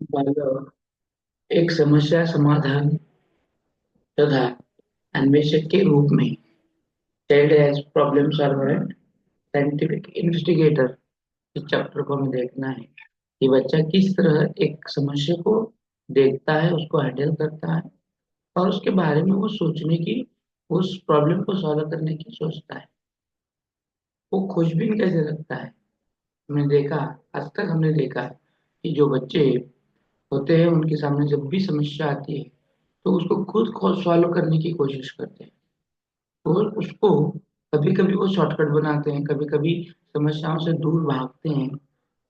बालक एक समस्या समाधान तथा अन्वेषक के रूप में child as problem solver and scientific investigator इस चैप्टर को हमें देखना है कि बच्चा किस तरह एक समस्या को देखता है, उसको हैंडल करता है और उसके बारे में वो सोचने की, उस प्रॉब्लम को सॉल्व करने की सोचता है। वो खोजबीन कैसे रखता है। हमने देखा, आज तक हमने देखा है कि जो बच्चे होते हैं उनके सामने जब भी समस्या आती है तो उसको खुद खोद सॉल्व करने की कोशिश करते हैं और उसको कभी कभी वो शॉर्टकट बनाते हैं, कभी कभी समस्याओं से दूर भागते हैं।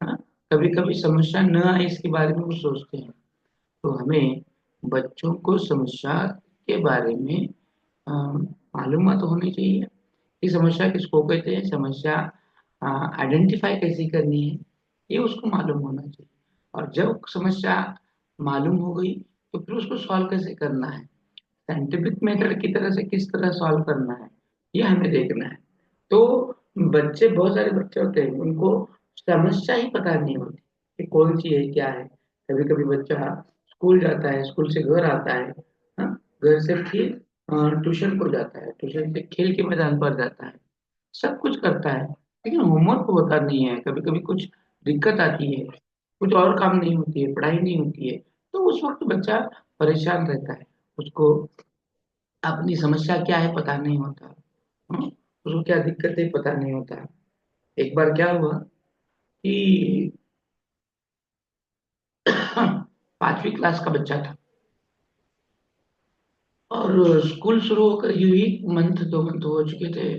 हाँ, कभी कभी समस्या न आए इसके बारे में वो सोचते हैं। तो हमें बच्चों को समस्या के बारे में मालूमात होनी चाहिए कि समस्या किसको कहते हैं, समस्या आइडेंटिफाई कैसे करनी है, ये उसको मालूम होना चाहिए। और जब समस्या मालूम हो गई तो फिर उसको सॉल्व कैसे करना है, साइंटिफिक मेथड की तरह से किस तरह सॉल्व करना है, ये हमें देखना है। तो बच्चे, बहुत सारे बच्चे होते हैं उनको समस्या ही पता नहीं होती कि कौन सी है, क्या है। कभी कभी बच्चा स्कूल जाता है, स्कूल से घर आता है, हाँ, घर से फिर ट्यूशन को जाता है, ट्यूशन से खेल के मैदान पर जाता है, सब कुछ करता है लेकिन होमवर्क होता नहीं है। कभी कभी कुछ दिक्कत आती है, कुछ और काम नहीं होती है, पढ़ाई नहीं होती है, तो उस वक्त बच्चा परेशान रहता है। उसको अपनी समस्या क्या है पता नहीं होता। उसको क्या दिक्कत है पता नहीं होता। एक बार क्या हुआ कि 5वीं क्लास का बच्चा था और स्कूल शुरू होकर यूं ही मंथ 2 मंथ हो चुके थे।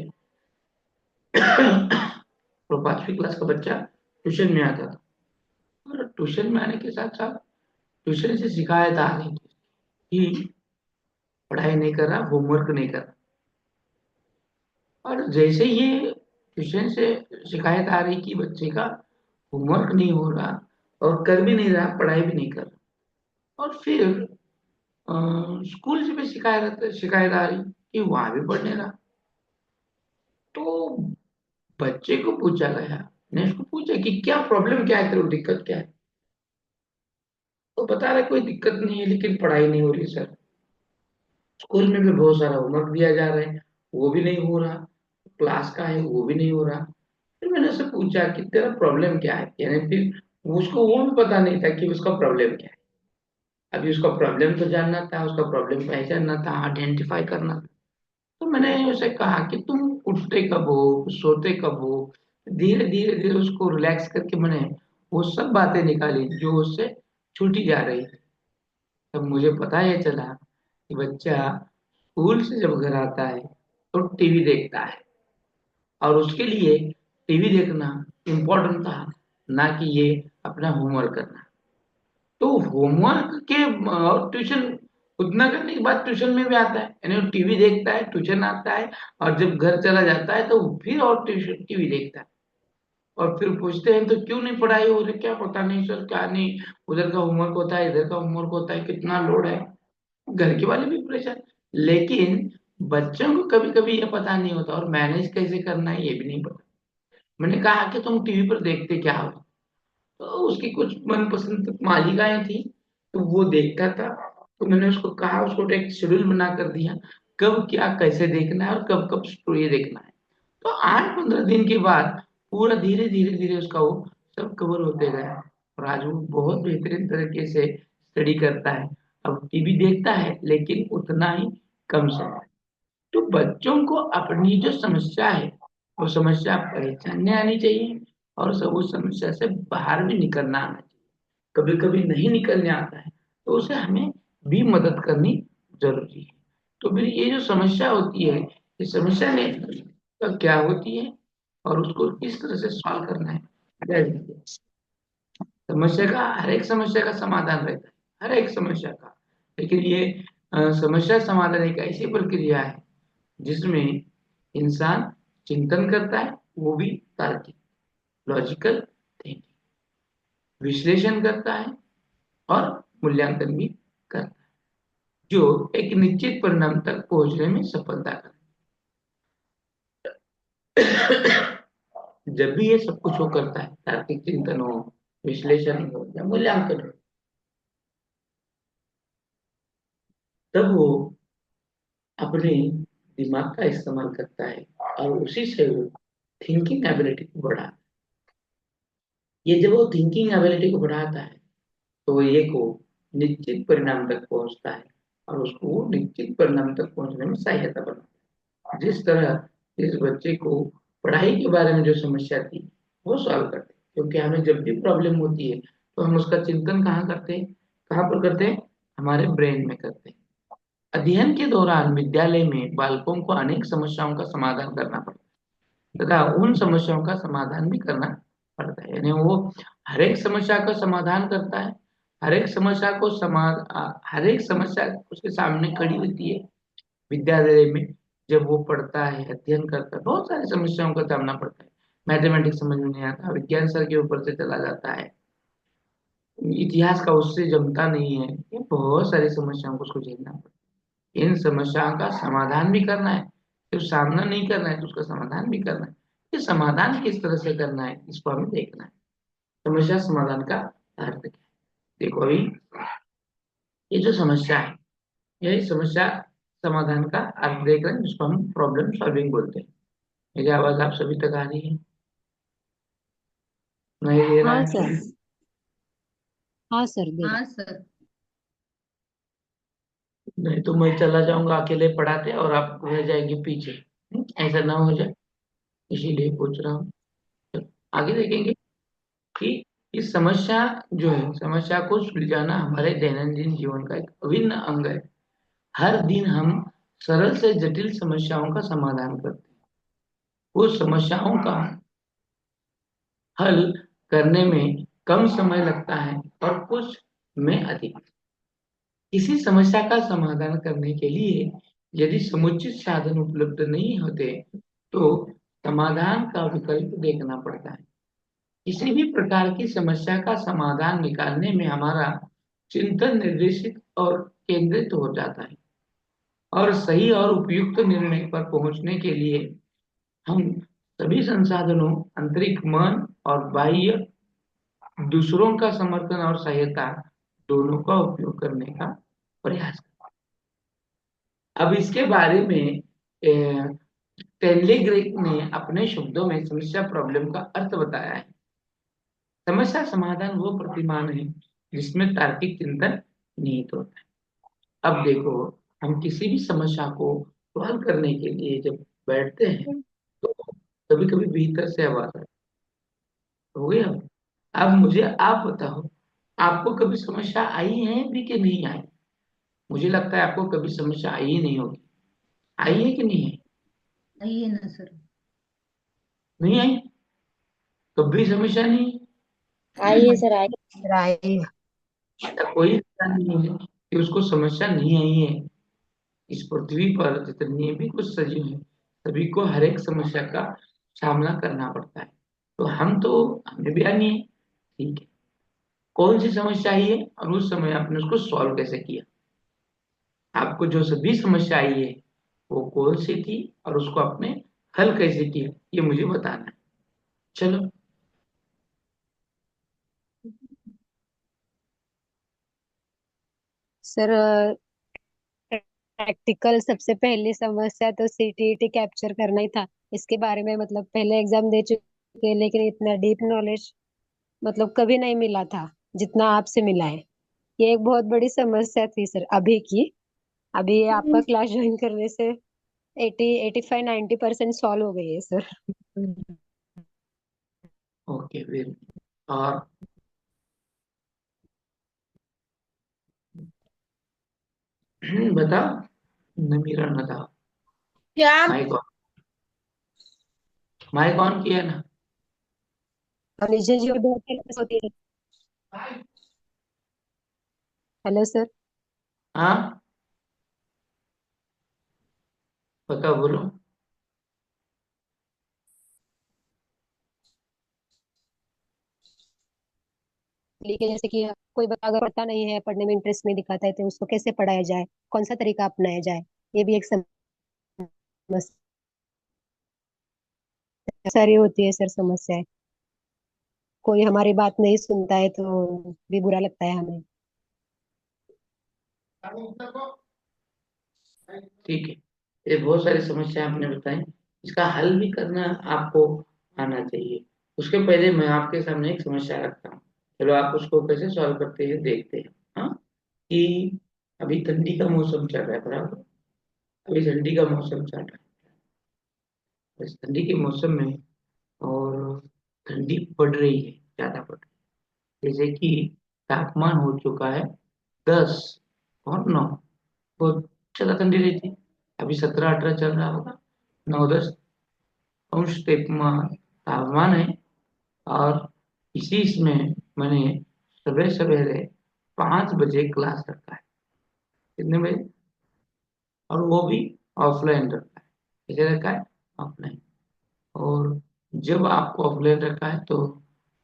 तो 5वीं क्लास का बच्चा ट्यूशन में आता था और ट्यूशन में आने के साथ साथ ट्यूशन से शिकायत आ रही थी कि पढ़ाई नहीं कर रहा, होमवर्क नहीं कर रहा। और जैसे ही ये ट्यूशन से शिकायत आ रही कि बच्चे का होमवर्क नहीं हो रहा और कर भी नहीं रहा, पढ़ाई भी नहीं कर रहा, और फिर अ, स्कूल से भी शिकायत शिकायत आ रही कि वहां भी पढ़ नहीं रहा। तो बच्चे को पूछा गया, ने उसको पूछा कि क्या प्रॉब्लम, क्या है तेरे को, दिक्कत क्या है। तो बता रहा है, कोई दिक्कत नहीं है लेकिन पढ़ाई नहीं हो रही सर। स्कूल में भी बहुत सारा होमवर्क दिया जा रहा है, वो भी नहीं हो रहा, क्लास का है वो भी नहीं हो रहा। फिर मैंने उससे पूछा कि तेरा प्रॉब्लम क्या है, यानी फिर उसको वो भी पता नहीं था कि उसका प्रॉब्लम क्या है। अभी उसका प्रॉब्लम तो जानना था, उसका प्रॉब्लम पहचानना था, आइडेंटिफाई करना था। तो मैंने उसे कहा कि तुम उठते कब हो, सोते कब हो। धीरे धीरे धीरे उसको रिलैक्स करके मैंने वो सब बातें निकाली जो उससे छूटी जा रही थी। तब मुझे पता ये चला कि बच्चा स्कूल से जब घर आता है तो टीवी देखता है और उसके लिए टीवी देखना इम्पोर्टेंट था, ना कि ये अपना होमवर्क करना। तो होमवर्क के और ट्यूशन उतना करने के बाद ट्यूशन में भी आता है, यानी टीवी देखता है, ट्यूशन आता है, और जब घर चला जाता है तो फिर और ट्यूशन टीवी देखता है। और फिर पूछते हैं तो क्यों नहीं पढ़ाई हो रही, क्या पता नहीं सर, क्या नहीं, उधर का होमवर्क होता है, इधर का होमवर्क होता है, कितना लोड है। घर के वाले भी परेशान। लेकिन बच्चों को कभी कभी ये पता नहीं होता और मैनेज कैसे करना है ये भी नहीं पता। मैंने कहा कि तुम टीवी पर देखते क्या हो। तो उसकी कुछ मनपसंद मालिकाएं थी, तो वो देखता था। तो मैंने उसको कहा, उसको एक शेड्यूल बना कर दिया, कब क्या कैसे देखना है और कब कब स्टोरी देखना है। तो 8-15 दिन के बाद पूरा धीरे धीरे धीरे उसका वो सब कवर होते गया और आज वो बहुत बेहतरीन तरीके से स्टडी करता है। अब टीवी देखता है लेकिन उतना ही कम समय। तो बच्चों को अपनी जो समस्या है वो समस्या पहचानने आनी चाहिए और सब उस समस्या से बाहर भी निकलना आना चाहिए। कभी कभी नहीं निकलने आता है तो उसे हमें भी मदद करनी जरूरी है। तो फिर ये जो समस्या होती है, ये समस्या ने का क्या होती है और उसको किस तरह से सॉल्व करना है। जय हिंद। समस्या का, हर एक समस्या का समाधान रहता है, हर एक समस्या का। लेकिन ये समस्या समाधान एक ऐसी प्रक्रिया है जिसमें इंसान चिंतन करता है, वो भी तार्किक, लॉजिकल थिंकिंग, विश्लेषण करता है और मूल्यांकन भी करता है, जो एक निश्चित परिणाम तक पहुंचने में सफलता करता है। जब भी ये सब कुछ हो करता है, तार्किक चिंतन हो, विश्लेषण हो या मूल्यांकन हो, तब वो अपने दिमाग का इस्तेमाल करता है और उसी से वो थिंकिंग एबिलिटी को बढ़ाता है। ये जब वो थिंकिंग एबिलिटी को बढ़ाता है तो वो एक को निश्चित परिणाम तक पहुंचता है और उसको वो निश्चित परिणाम तक पहुंचने में सहायता बनाता है। जिस तरह इस बच्चे को पढ़ाई के बारे में जो समस्या थी वो सॉल्व करते हैं, क्योंकि हमें जब भी प्रॉब्लम होती है तो हम उसका चिंतन कहाँ करते हैं, कहाँ पर करते हैं, हमारे ब्रेन में करते हैं। अध्ययन के दौरान विद्यालय में बालकों को अनेक समस्याओं का समाधान करना पड़ता है तथा उन समस्याओं का समाधान भी करना पड़ता है, यानी वो हर एक समस्या का समाधान करता है। हर एक समस्या उसके सामने खड़ी होती है विद्यालय में। जब वो पढ़ता है, अध्ययन करता है, बहुत सारी समस्याओं का सामना पड़ता है। मैथमेटिक्स समझ में नहीं आता, विज्ञान सर के ऊपर से चला जाता है, इतिहास का उससे जमता नहीं है, ये बहुत सारी समस्याओं को उसको झेलना पड़ता है। इन समस्याओं का समाधान भी करना है, सिर्फ सामना नहीं करना है तो उसका समाधान भी करना है। ये समाधान किस तरह से करना है इसको हमें देखना है। समस्या समाधान का अर्थ क्या है, देखो अभी ये जो समस्या है, यही समस्या समाधान का अर्थ देख रहे हैं, जिसको हम प्रॉब्लम सॉल्विंग बोलते हैं। मेरी आवाज आप सभी तक आ रही है? नहीं दे रहा हाँ है? सर। हाँ सर, दे हाँ रहा। सर। नहीं तो मैं चला जाऊंगा अकेले पढ़ाते और आप रह जाएंगे पीछे। ऐसा ना हो जाए, इसीलिए पूछ रहा हूँ। चलो, आगे देखेंगे कि इस समस्या जो है, समस्या को सुलझाना हमारे दैनंदिन जीवन का एक अभिन्न अंग है। हर दिन हम सरल से जटिल समस्याओं का समाधान करते हैं। कुछ समस्याओं का हल करने में कम समय लगता है और कुछ में अधिक। किसी समस्या का समाधान करने के लिए यदि समुचित साधन उपलब्ध नहीं होते तो समाधान का विकल्प देखना पड़ता है। किसी भी प्रकार की समस्या का समाधान निकालने में हमारा चिंतन निर्देशित और केंद्रित हो जाता है और सही और उपयुक्त निर्णय पर पहुंचने के लिए हम सभी संसाधनों, आंतरिक मन और बाह्य दूसरों का समर्थन और सहायता दोनों का उपयोग करने का प्रयास करें। अब इसके बारे में स्टैनली ग्रेक ने अपने शब्दों में समस्या प्रॉब्लम का अर्थ बताया है। समस्या समाधान वो प्रतिमान है जिसमें तार्किक चिंतन निहित होता है। अब देखो, हम किसी भी समस्या को सॉल्व करने के लिए जब बैठते हैं तो कभी कभी भीतर से आवाज आती है, हो गया। अब मुझे आप बताओ, आपको कभी समस्या आई है भी कि नहीं आई? मुझे लगता है आपको कभी समस्या आई ही नहीं होगी। आई है कि नहीं है? सही है ना सर। नहीं आई? कभी समस्या नहीं? आइए सर, आइए सर, आइए। ऐसा कोई इंसान नहीं है कि उसको समस्या नहीं आई है। इस पृथ्वी पर जितने भी कुछ सजीव हैं सभी को हर एक समस्या का सामना करना पड़ता है। तो हमें भी आनी है, ठीक है। कौन सी समस्या आई है और उस समय आपने उसको सॉल्व कैसे किया? आपको जो सभी समस्या आई है वो कौन सी थी और उसको आपने हल कैसे किया, ये मुझे बताना है। चलो। सर, प्रैक्टिकल सबसे पहली समस्या तो सीटीईटी कैप्चर करना ही था। इसके बारे में मतलब पहले एग्जाम दे चुके हैं, लेकिन इतना डीप नॉलेज मतलब कभी नहीं मिला था जितना आपसे मिला है। ये एक बहुत बड़ी समस्या थी सर अभी की। अभी आपका क्लास ज्वाइन करने से 85-90% सॉल्व हो गई है सर। Okay, very. और बताओ, नमीरा बताओ। क्या? माइक ऑन, माइक ऑन किया ना? और निजन जी बहुत हेल्प होती है। Hello sir. हाँ, बताओ, बोलो। लेकिन जैसे कि कोई बच्चा अगर पढ़ता नहीं है, पढ़ने में इंटरेस्ट नहीं दिखाता है, तो उसको कैसे पढ़ाया जाए, कौन सा तरीका अपनाया जाए, ये भी एक समस्या सारी होती है सर, समस्या। कोई हमारी बात नहीं सुनता है तो भी बुरा लगता है हमें। ठीक है, ये बहुत सारी समस्या आपने बताई, इसका हल भी करना आपको आना चाहिए। उसके पहले मैं आपके सामने एक समस्या रखता हूँ, चलो आप उसको कैसे सॉल्व करते हैं देखते हैं। हाँ, कि अभी ठंडी का मौसम चल रहा है, बराबर। अभी ठंडी का मौसम चल रहा है, इस ठंडी के मौसम में और ठंडी पड़ रही है, ज्यादा पड़ रही है, जैसे कि तापमान हो चुका है 10 और 9, बहुत ज्यादा ठंडी रहती है। अभी 17-18 चल रहा होगा, 9-10 अंश तापमान है। और इसी इसमें मैंने सवेरे सवेरे 5 बजे क्लास रखा है। कितने बजे? और वो भी ऑफलाइन रखा है। कैसे रखा है? ऑफलाइन। और जब आपको ऑफलाइन रखा है तो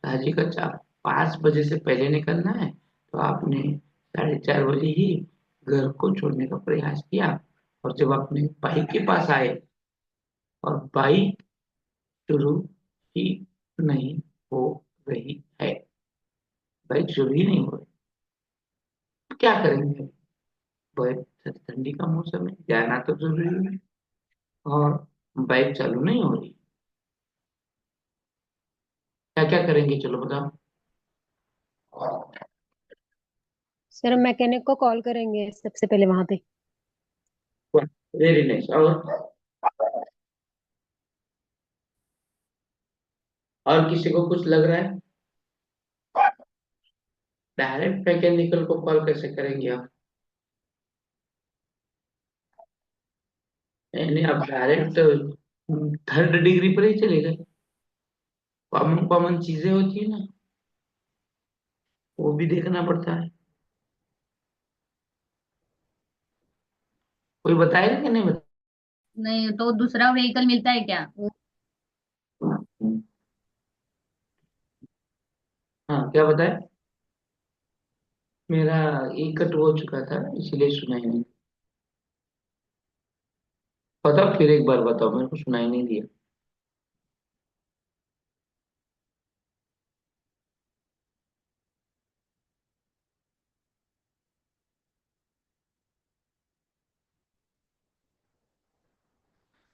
राजी का 5 बजे से पहले निकलना है, तो आपने 4:30 बजे ही घर को छोड़ने का प्रयास किया। और जब अपने बाइक के पास आए और बाइक शुरू ही नहीं हो रही है, बाइक शुरू ही नहीं हो रही, तो क्या करेंगे? बाइक, ठंडी का मौसम है, जाना तो जरूरी है, और बाइक चालू नहीं हो रही, क्या क्या करेंगे, चलो बताओ। सर मैकेनिक को कॉल करेंगे सबसे पहले वहां पे। Very nice. और किसी को कुछ लग रहा है? डायरेक्ट मैकेनिकल को कॉल कैसे करेंगे आप? यानी आप डायरेक्ट थर्ड डिग्री पर ही चले गए। कॉमन कॉमन चीजें होती है ना, वो भी देखना पड़ता है। कोई बताएगा कि नहीं नहीं तो दूसरा व्हीकल मिलता है क्या वो? बताएगा? हाँ, क्या बताए? मेरा एक कट हो चुका था, इसलिए सुनाई नहीं। बताओ, फिर एक बार बताओ, मेरे को सुनाई नहीं दिया।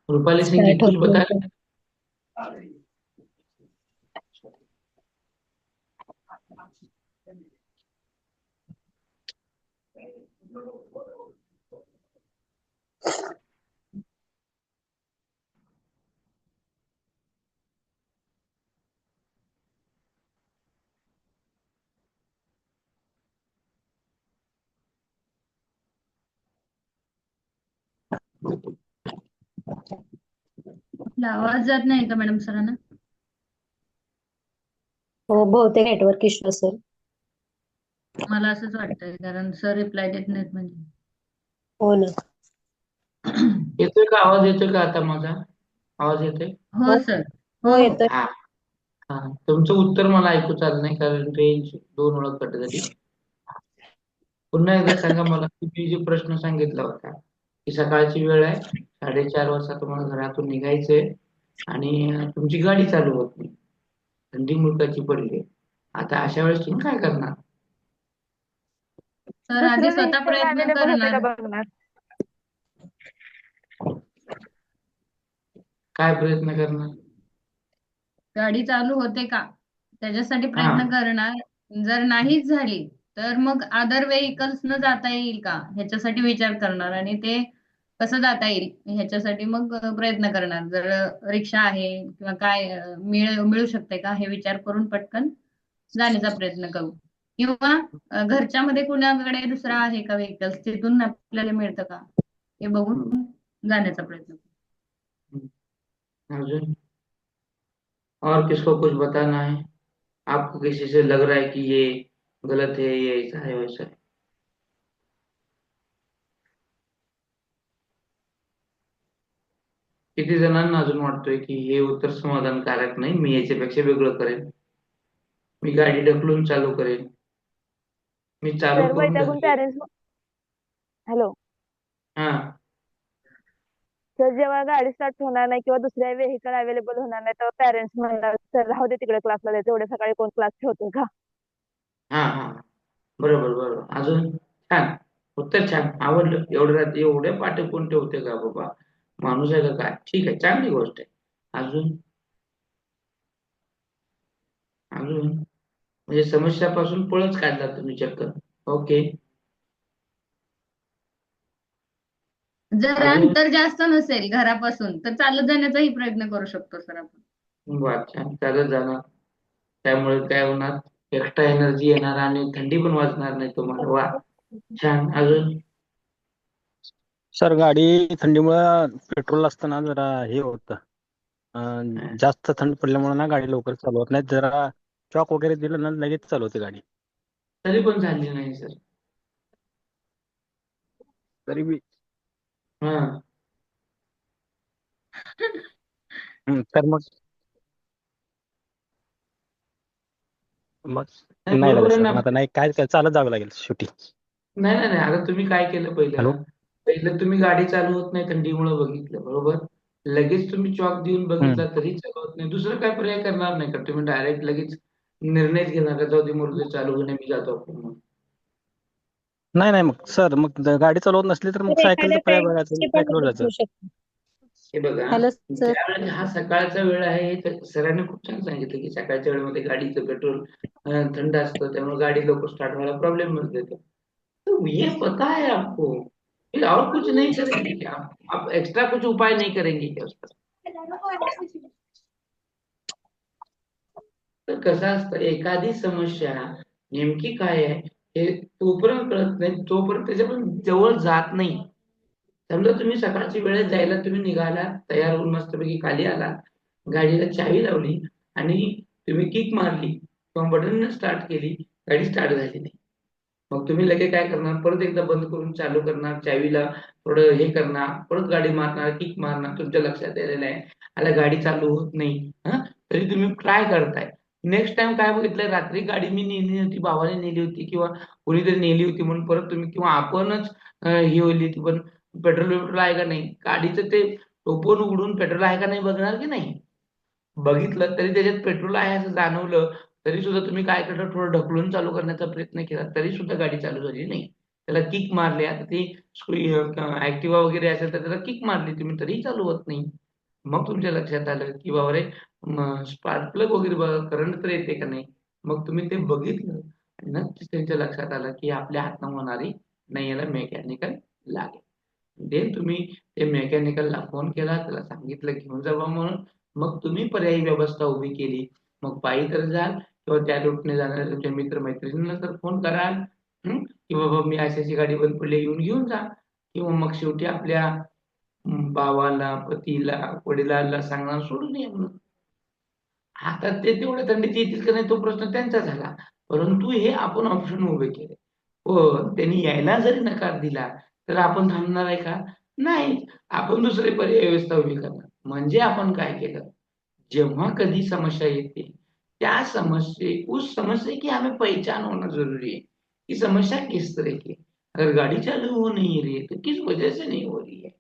रूपाली सिंह जी स्टार्ट कुछ होती बता है। रहे आपला आवाज जात नाही का मॅडम सरांना? हो, बहुतेक नेटवर्क इश्यू असेल. मला असंच वाटतंय कारण सर रिप्लाय देत नाहीत म्हणजे. हो ना. येतोय का आवाज? येतोय का आता माझा आवाज? येतोय? हो. हो सर. हो, हो. येतोय. हा, हा, तुमचं उत्तर मला ऐकूच आलं नाही, कारण रेंज 2 वेळा कट झाली. पुन्हा एकदा सांगा मला, तुम्ही जो प्रश्न सांगितला होता की सकाळची वेळ आहे, 4:30 वाजता तुम्हाला घरातून निघायचंय, आणि तुमची गाडी चालू होत नाही, थंडी मुलकाची पडली. आता अशा वेळेस तुम्ही काय करणार? तर आधी दुसरं स्वतः व्हेकल प्रयत्न अवेलेबल होते का करणार. बघणार. काय प्रयत्न करणार? गाडी चालू होते का त्याच्यासाठी हा, प्रयत्न करणार. जर नाहीच झाली तर मग अदर व्हेकल्स न जाता येईल का ह्याच्यासाठी विचार करणार आणि ते कसं जाता येईल ह्याच्यासाठी मग प्रयत्न करणार. जर रिक्षा आहे किंवा काय मिळू शकते का हे विचार करून पटकन जाण्याचा प्रयत्न करू. किंवा घरच्या मध्ये कुणाकडे दुसरा आहे का व्हेकल्स तिथून आपल्याला मिळतं का हे हम्म, बघून जाण्याचा प्रयत्न करू. हम्म, अर्जुन, और किसको कुछ बताना है? आपको किसी से लग रहा है कि ये गलत है, ये ऐसा है वैसा है? किती जणांना अजून वाटतोय की हे उत्तर समाधानकारक नाही, मी याच्यापेक्षा वेगळं करेन, मी गाडी ढकलून चालू करेन, मी चालू सर करून वैतागून ढकलेन? पॅरेंट्स. हॅलो हा, सर, जेव्हा गाडी स्टार्ट होणार नाही किंवा दुसऱ्या व्हेकल अवेलेबल होणार नाही तेव्हा पॅरेंट्स म्हणणार सर राहू दे तिकडे क्लासला जायचं, एवढ्या सकाळी कोण क्लास ठेवतो का. हा, हा, बरोबर बरोबर, अजून छान. उत्तर छान, आवडलं. एवढं रात्री एवढे पाठ कोण ठेवते का बाबा, माणूस आहे का काय? ठीक आहे, चांगली गोष्ट आहे. अजून अजून म्हणजे समस्यापासून पळच काढला तुम्ही चक्क. ओके. जर अजून अंतर जास्त नसेल घरापासून तर चालत जाण्याचाही प्रयत्न करू शकतो सर आपण. वा, छान. चालत जाणार, त्यामुळे काय होणार, एक्स्ट्रा एनर्जी येणार आणि थंडी पण वाजणार नाही तुम्हाला. वा, छान. अजून सर गाडी थंडीमुळे पेट्रोल असताना जरा हे होतं, जास्त थंड पडल्यामुळे ना गाडी लवकर चालवत नाही. जरा चॉक वगैरे दिलं ना लगेच चालवते गाडी. तरी पण झाली नाही सर. तरी बी हा, तर मग मग नाही, नाही लागत बरोबर आहे सर. ना. मग आता नाही, काय काय चालत जावं लागेल शेवटी. नाही नाही नाही, आता तुम्ही काय केलं हॅलो. पहिलं, तुम्ही गाडी चालू होत नाही थंडीमुळे बघितलं, बरोबर. लगेच तुम्ही चॉक देऊन बघितला तरी चालू होत नाही, दुसरं काय पर्याय करणार नाही का तुम्ही? डायरेक्ट लगेच निर्णयच घेणार का, जाऊ दे मुर्दे चालू होणे, मी जातो आपण म्हणून? नाही नाही, मग सर मग गाडी चालवत नसली तर मग तर सायकलचा एखाद्या पर्याय बघायचा, पेरेंट्सची पण सायकलवर मदत जायचं. होऊ शकते. हे बघा, हॅलो सर. ज्यावेळेस हा सकाळचा वेळ आहे, हे सरांनी खूप छान सांगितलं की सकाळच्या वेळेमध्ये गाडीचं पेट्रोल थंड असतं, त्यामुळे गाडी लवकर स्टार्ट व्हायला प्रॉब्लेम देतो. तो ये पता है आपको, फिर और कुछ नहीं करेंगे क्या आप एक्स्ट्रा कुछ उपाय नहीं करेंगे क्या उस पर? तर कसं असतं, एखादी समस्या नेमकी काय आहे हे तोपर्यंत कळत नाही, तोपर्यंत त्याच्या पण जवळ जात नाही. समजा तुम्ही सकाळची वेळेत जायला तुम्ही निघाला, तयार होऊन मस्तपैकी खाली आला, गाडीला चावी लावली आणि तुम्ही किक मारली किंवा बटन स्टार्ट केली, गाडी स्टार्ट झाली नाही. मग तुम्ही लगेच काय करणार, परत एकदा बंद करून चालू करणार, चावीला थोडं हे करणार, परत गाडी मारणार, किक मारणार, तुमच्या लक्षात आलेलं आहे, आता गाडी चालू होत नाही. तरी तुम्ही ट्राय करताय. नेक्स्ट टाइम काय बघितलंय, रात्री गाडी मी नेली होती, भावाने नेली होती किंवा कोणीतरी नेली होती म्हणून परत तुम्ही किंवा आपणच ही होली होती, पण पेट्रोल आहे का नाही, गाडीचं ते टोपण उघडून पेट्रोल आहे का नाही बघणार की नाही? बघितलं तरी त्याच्यात पेट्रोल आहे असं जाणवलं, तरी सुद्धा तुम्ही काय करता, थोडं ढकलून चालू करण्याचा प्रयत्न केला, तरी सुद्धा गाडी चालू झाली नाही. त्याला किक मारली, आता ती ऍक्टिव्हा वगैरे असेल तर त्याला किक मारली तुम्ही, तरीही चालू होत नाही. मग तुमच्या लक्षात आलं की बाबा रे, स्पार्क प्लग वगैरे बघा, करंट तर येते का नाही. मग तुम्ही ते बघितलं आणि नक्कीच त्यांच्या लक्षात आलं की आपल्या हातनं होणारी नाही, याला मेकॅनिकल लागेल. देन तुम्ही ते मेकॅनिकलला फोन केला, त्याला सांगितलं घेऊन जावा म्हणून. मग तुम्ही पर्यायी व्यवस्था उभी केली. मग पायी तर जाल किंवा त्या रूटने जाणाऱ्या तुमच्या मित्र-मैत्रिणींना तर फोन कराल, की बाबा मी अशी-अशी गाडी बंद पडली, येऊन घेऊन जा. किंवा मग शेवटी आपल्या भावाला, पतीला, वडिलांना सांगणं सोडून या म्हणून. आता ते तेवढ्या थंडीत येतील का नाही तो प्रश्न त्यांचा झाला. परंतु हे आपण ऑप्शन उभे केले. पण त्यांनी यायला जरी नकार दिला, तर आपण थांबणार आहे का? नाही. आपण दुसरे पर्यायी व्यवस्था उभी करणार. म्हणजे आपण काय केलं, जेव्हा कधी समस्या येते, त्या उस समस्या की हमें पहचान होना ज़रूरी है, कि समस्या किस तरह की है। अगर गाड़ी चालू हो नहीं रही है, तो किस वजह से नहीं हो रही है,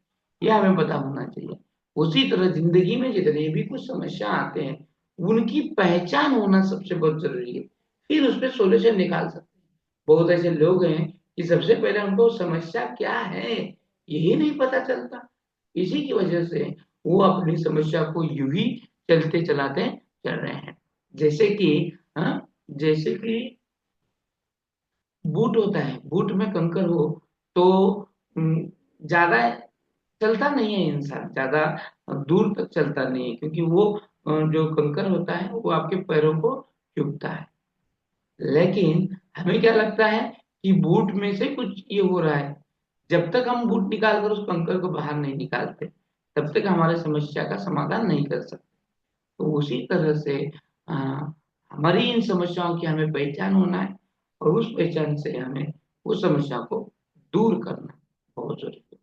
ये हमें पता होना चाहिए। उसी तरह ज़िंदगी में जितने भी कुछ समस्या आते हैं, उनकी पहचान होना सबसे बहुत ज़रूरी है, फिर उसपे सॉल्यूशन निकाल सकते हैं। बहुत ऐसे लोग हैं कि सबसे पहले उनको समस्या क्या है, यही नहीं पता चलता। इसी की वजह से वो अपनी समस्या को यूँ ही चलते चलाते चल रहे हैं। जैसे कि जैसे कि बूट होता है, बूट में कंकर हो तो ज़्यादा चलता नहीं है इंसान, ज़्यादा दूर तक चलता नहीं है, क्योंकि वो जो कंकर होता है वो आपके पैरों को चुभता है। लेकिन हमें क्या लगता है कि बूट में से कुछ ये हो रहा है, जब तक हम बूट निकाल कर उस कंकर को बाहर नहीं निकालते, तब तक हमारी समस्या का समाधान नहीं कर सकते। तो उसी तरह से अ, हमारी इन समस्याओं की हमें पहचान होना है और उस पहचान से हमें उस समस्या को दूर करना बहुत ज़रूरी है।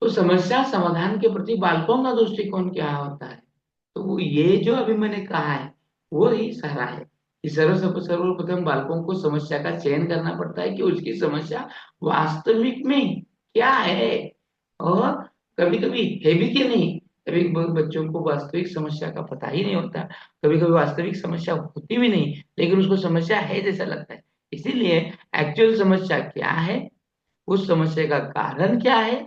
तो समस्या समाधान के प्रति बालकों का दृष्टिकोण क्या होता है? तो वो ये जो अभी मैंने कहा है, वो ही सारा है कि सर्वप्रथम बालकों को समस्या का चयन करना पड़ता है कि उसकी समस्या वास्तविक में क्या है, और कभी-कभी है भी कि नहीं। कभी बच्चों को वास्तविक समस्या का पता ही नहीं होता। कभी-कभी वास्तविक समस्या होती भी नहीं, लेकिन उसको समस्या है जैसा लगता है। इसीलिए एक्चुअल समस्या क्या है, उस समस्या का कारण क्या है,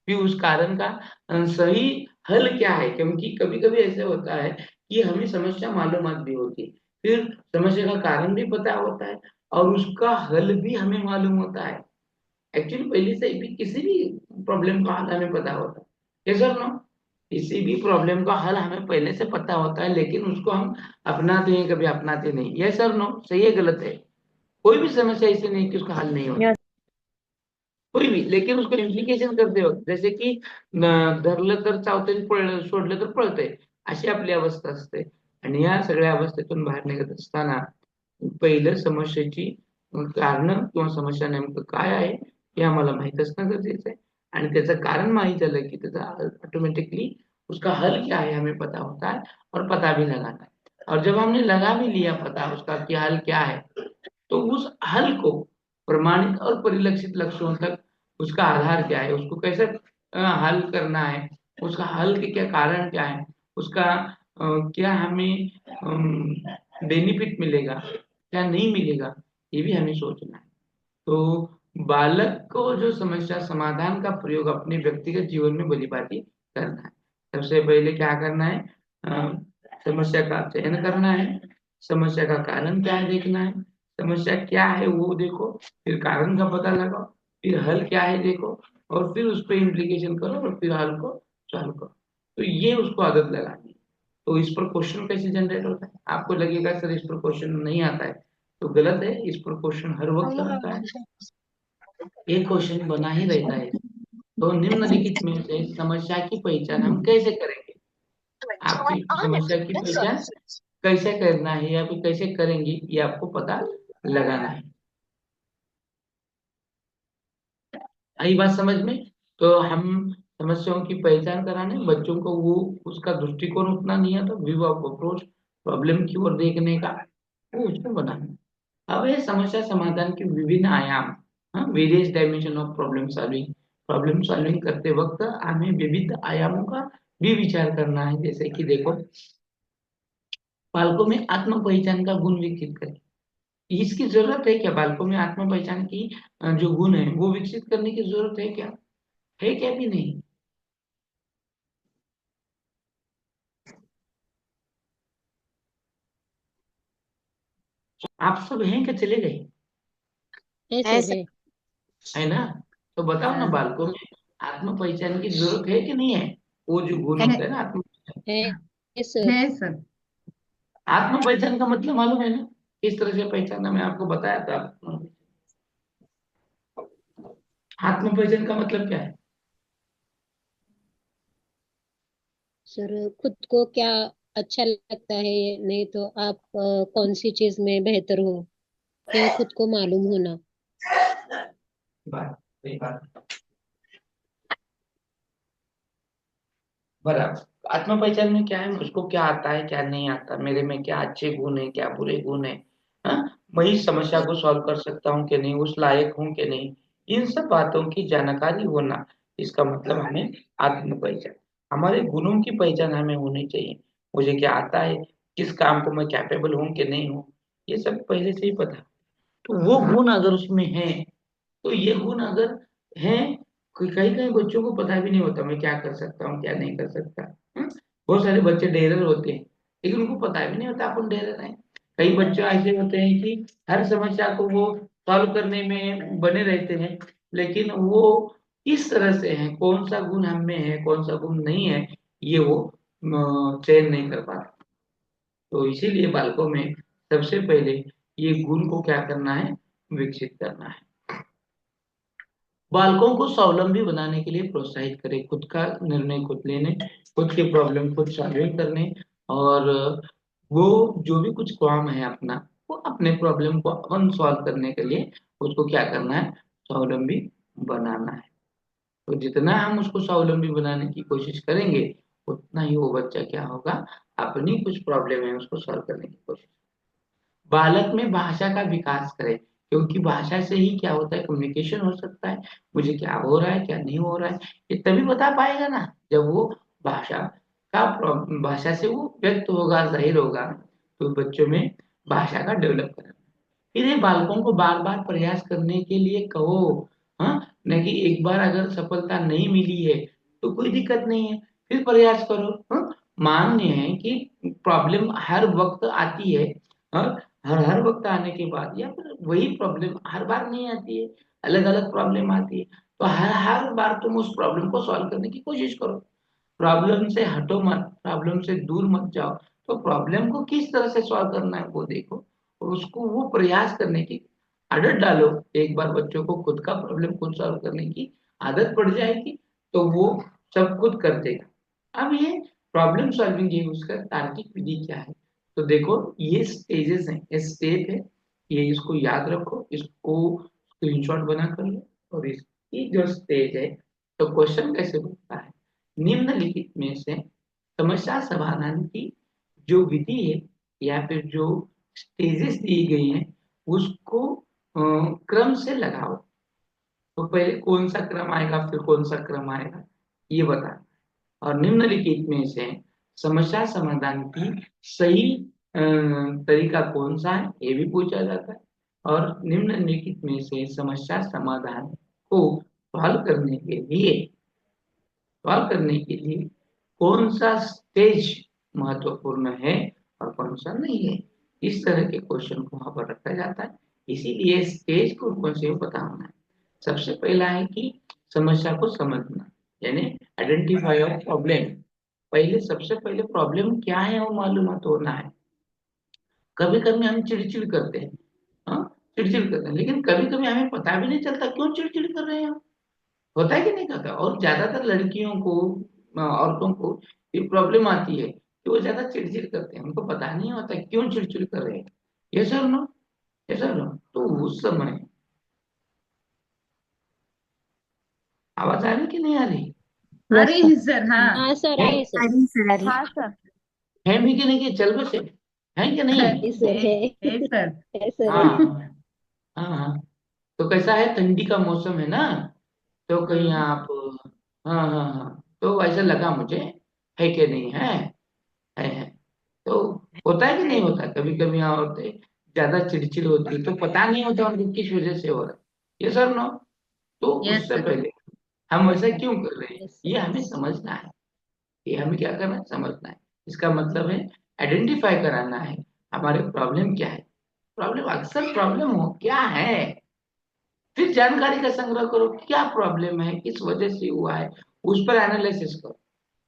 फिर उस कारण का सही हल क्या है। क्योंकि कभी कभी ऐसा होता है कि हमें समस्या मालूमात भी होती है, फिर समस्या का कारण भी पता होता है और उसका हल भी हमें मालूम होता है। एक्चुअली पहले से भी किसी भी प्रॉब्लम का हल हमें पता होता है, यस और नो। किसी भी प्रॉब्लम का हल हमें पहले से पता होता है, लेकिन उसको हम अपनाते हैं, कभी अपनाते नहीं। यस और नो, सही है गलत है? कोई भी समस्या ऐसी नहीं कि उसका हल नहीं होता, Yes. कोई भी, लेकिन उसको इम्प्लिकेशन करते हो, जसे की धरलं तर चावते आणि सोडलं तर पळते, अशी आपली अवस्था असते। आणि या सगळ्या अवस्थेतून बाहेर निघत असताना पहिलं समस्येची कारण किंवा समस्या नेमकं काय आहे हे आम्हाला माहित असणं गरजेचं आहे। आणि त्याचं कारण माहित झालं की त्याचा ऑटोमेटिकली उसका हल क्या है हमें पता होता है और पता भी लगाना है। और जब हमने लगा भी लिया पता उसका कि हल क्या है, तो उस हल को प्रमाणित और परिलक्षित लक्ष्यों तक उसका आधार क्या है, उसको कैसे हल करना है, उसका हल के क्या कारण क्या है, उसका क्या हमें बेनिफिट मिलेगा, क्या नहीं मिलेगा, ये भी हमें सोचना है। तो बालक को जो समस्या समाधान का प्रयोग अपने व्यक्तिगत जीवन में भलीभांति करना है। सबसे पहले क्या करना है, समस्या का चयन करना है, समस्या का कारण क्या है देखना है, समस्या क्या है वो देखो, फिर कारण का पता लगाओ, फिर हल क्या है देखो, और फिर उस पर इम्प्लीकेशन करो और फिर हल को सॉल्व करो। तो ये उसको आदत लगानी है। तो इस पर क्वेश्चन कैसे जनरेट होता है? आपको लगेगा सर इस पर क्वेश्चन नहीं आता है, तो गलत है। इस पर क्वेश्चन हर वक्त आता है, एक क्वेश्चन बना ही रहता है। तो निम्नलिखित में से समस्या की पहचान हम कैसे करेंगे? आपकी समस्या की पहचान कैसे करना है या फिर कैसे करेंगे, ये आपको पता लगाना है। आई बात समझ में? तो हम समस्याओं की पहचान कराने, बच्चों को वो उसका दृष्टिकोण उतना नहीं आता, व्यू ऑफ अप्रोच, प्रॉब्लम की ओर देखने का, वो उसको बनाना। अब है समस्या समाधान के विभिन्न आयाम, various dimension of problem solving. Problem solving करते वक्त हमें विविध आयामों का भी विचार करना है। जैसे कि देखो, बालकों में आत्म पहचान का गुण विकसित करें। इसकी जरूरत है क्या? बालकों में आत्म पहचान की जो गुण है वो विकसित करने की जरूरत है क्या? है क्या? भी नहीं। आप सब हैं क्या? चले गए? है सर, है। है ना? तो बताओ ना, हाँ, बालकों में आत्म पहचान की जरूरत है कि नहीं है? वो जो गुण है होता है ना आत्म पहचान, है है सर। है सर। आत्म पहचान का मतलब मालूम है ना किस तरह से पहचानना? मैं आपको बताया था। आत्म पहचान का मतलब क्या है? सर, खुद को क्या अच्छा लगता है, नहीं तो आप कौन सी चीज में बेहतर हो, यह खुद को मालूम होना। बात सही बात, बराबर। आत्म पहचान में क्या है, मुझको क्या आता है क्या नहीं आता, मेरे में क्या अच्छे गुण है क्या बुरे गुण है, मैं इस समस्या को सॉल्व कर सकता हूँ कि नहीं, उस लायक हूँ कि नहीं, इन सब बातों की जानकारी होना, इसका मतलब हमें आत्म पहचान। हमारे गुणों की पहचान हमें होनी चाहिए। मुझे क्या आता है, किस काम को मैं कैपेबल हूँ कि नहीं हूँ, ये सब पहले से ही पता। तो वो गुण अगर उसमें है, तो ये गुण अगर है, कई कई बच्चों को पता भी नहीं होता मैं क्या कर सकता हूँ क्या नहीं कर सकता। बहुत सारे बच्चे डेरर होते हैं, लेकिन उनको पता भी नहीं होता अपन डेरर हैं। कई बच्चे ऐसे होते हैं कि हर समस्या को वो सॉल्व करने में बने रहते हैं, लेकिन वो किस तरह से है, कौन सा गुण हम में है कौन सा गुण नहीं है, ये वो चयन नहीं कर पाते। तो इसीलिए बालकों में सबसे पहले ये गुण को क्या करना है, विकसित करना है। बालकों को स्वावलंबी बनाने के लिए प्रोत्साहित करें, खुद का निर्णय खुद लेने, खुद के प्रॉब्लम खुद सॉल्विंग करने, और वो जो भी कुछ काम है अपना, वो अपने प्रॉब्लम को अपन सॉल्व करने के लिए उसको क्या करना है, स्वावलंबी बनाना है। तो जितना हम उसको स्वावलंबी बनाने की कोशिश करेंगे, उतना ही वो बच्चा क्या होगा, अपनी कुछ प्रॉब्लम है उसको सॉल्व करने की कोशिश। बालक में भाषा का विकास करें, क्योंकि भाषा से ही क्या होता है, कम्युनिकेशन हो सकता है। मुझे क्या हो रहा है क्या नहीं हो रहा है, ये तभी बता पाएगा ना जब वो भाषा भाषा से वो व्यक्त होगा, जाहिर होगा। तो बच्चों में भाषा का डेवलप करें। फिर ये बालकों को बार बार प्रयास करने के लिए कहो। हाँ, न कि एक बार अगर सफलता नहीं मिली है तो कोई दिक्कत नहीं है, फिर प्रयास करो। हाँ, मान्य है कि प्रॉब्लम हर वक्त आती है। हाँ, हर हर वक्त आने के बाद या फिर वही प्रॉब्लम हर बार नहीं आती है, अलग अलग प्रॉब्लम आती है। तो हर हर बार तुम उस प्रॉब्लम को सॉल्व करने की कोशिश करो, प्रॉब्लम से हटो मत, प्रॉब्लम से दूर मत जाओ। तो प्रॉब्लम को किस तरह से सॉल्व करना है वो देखो, और उसको वो प्रयास करने की आदत डालो। एक बार बच्चों को खुद का प्रॉब्लम खुद सॉल्व करने की आदत पड़ जाएगी तो वो सब खुद कर देगा। अब ये प्रॉब्लम सॉल्विंग ये उसका तार्किक विधि क्या है, तो देखो ये स्टेजेस हैं, ये स्टेप है, ये इसको याद रखो, इसको स्क्रीनशॉट बना कर लो। और इसकी जो स्टेज है, तो क्वेश्चन कैसे बनता है, निम्नलिखित में से समस्या समाधान की जो विधि है या फिर जो स्टेजेस दी गई हैं उसको क्रम से लगाओ। तो पहले कौन सा क्रम आएगा फिर कौन सा क्रम आएगा ये बता। और निम्नलिखित में से समस्या समाधान की सही तरीका कौन सा है ये भी पूछा जाता है। और निम्नलिखित में से समस्या समाधान को सॉल्व करने के लिए कौन सा स्टेज महत्वपूर्ण है और कौन सा नहीं है, इस तरह के क्वेश्चन को वहां पर रखा जाता है। इसीलिए स्टेज को कौन से पता होना है। सबसे पहला है कि समस्या को समझना, यानी आइडेंटिफाई ऑफ प्रॉब्लम। पहले सबसे पहले प्रॉब्लम क्या है वो मालूम होना है। कभी कभी हम चिड़चिड़ करते हैं, हाँ, चिड़चिड़ करते हैं, लेकिन कभी कभी हमें पता भी नहीं चलता क्यों चिड़चिड़ कर रहे हैं हम। होता है कि नहीं होता। और ज्यादातर लड़कियों को, औरतों को ये प्रॉब्लम आती है कि वो ज्यादा चिड़चिड़ करते हैं, उनको पता नहीं होता क्यों चिड़चिड़ कर रहे हैं। ये सर नो, ये सर नो। तो उस समय आवाज आ रही कि नहीं आ रही आ यस रही सर। है सर, हाँ। हाँ सर, है? आ रही सर। अरे सर अरे हाँ सर। है भी कि नहीं कि चल बसे, है कि नहीं। है सर, है है। है सर। है सर, हाँ है। हाँ हाँ। तो कैसा है, ठंडी का मौसम है ना, तो कहीं हम्म। आप, हाँ हाँ हाँ, तो ऐसा लगा मुझे, है कि नहीं है, है। तो होता है कि नहीं होता, कभी कभी यहाँ औरतें ज्यादा चिड़चिड़ होती है तो पता नहीं होता उनको किस वजह से हो रहा है। ये सर नो। तो यस उससे सर। पहले हम ऐसा क्यों कर रहे हैं यस ये सर, हमें यस। समझना है। ये हमें क्या करना है, समझना है। इसका मतलब है आइडेंटिफाई कराना है हमारे प्रॉब्लम क्या है। प्रॉब्लम अक्सर प्रॉब्लम हो क्या है, फिर जानकारी का संग्रह करो, क्या प्रॉब्लम है, किस वजह से हुआ है, उस पर एनालिसिस करो।